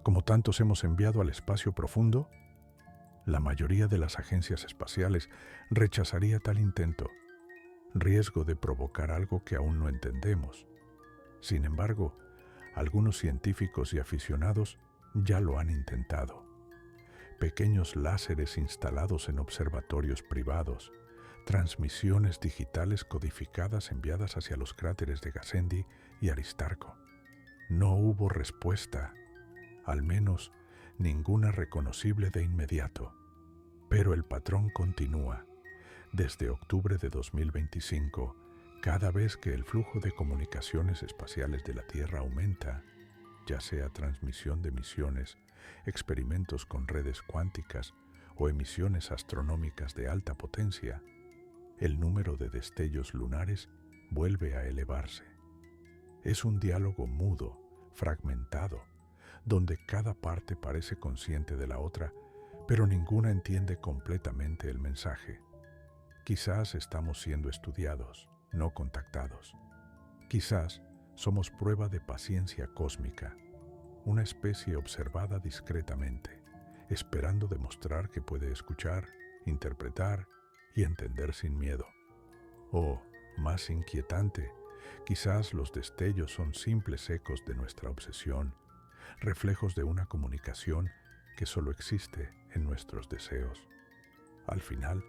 como tantos hemos enviado al espacio profundo? La mayoría de las agencias espaciales rechazaría tal intento, riesgo de provocar algo que aún no entendemos. Sin embargo, algunos científicos y aficionados ya lo han intentado. Pequeños láseres instalados en observatorios privados, transmisiones digitales codificadas enviadas hacia los cráteres de Gassendi y Aristarco. No hubo respuesta, al menos ninguna reconocible de inmediato. Pero el patrón continúa. Desde octubre de 2025, cada vez que el flujo de comunicaciones espaciales de la Tierra aumenta, ya sea transmisión de misiones, experimentos con redes cuánticas o emisiones astronómicas de alta potencia, el número de destellos lunares vuelve a elevarse. Es un diálogo mudo, fragmentado, donde cada parte parece consciente de la otra, pero ninguna entiende completamente el mensaje. Quizás estamos siendo estudiados, no contactados. Quizás somos prueba de paciencia cósmica, una especie observada discretamente, esperando demostrar que puede escuchar, interpretar y entender sin miedo. O, más inquietante, quizás los destellos son simples ecos de nuestra obsesión, reflejos de una comunicación que solo existe en nuestros deseos. Al final,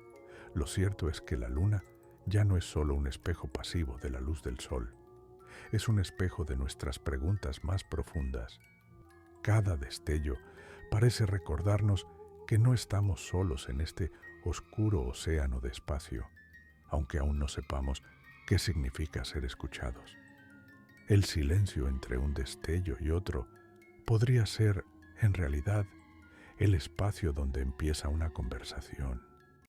lo cierto es que la Luna ya no es solo un espejo pasivo de la luz del Sol, es un espejo de nuestras preguntas más profundas. Cada destello parece recordarnos que no estamos solos en este oscuro océano de espacio, aunque aún no sepamos qué significa ser escuchados. El silencio entre un destello y otro podría ser, en realidad, el espacio donde empieza una conversación.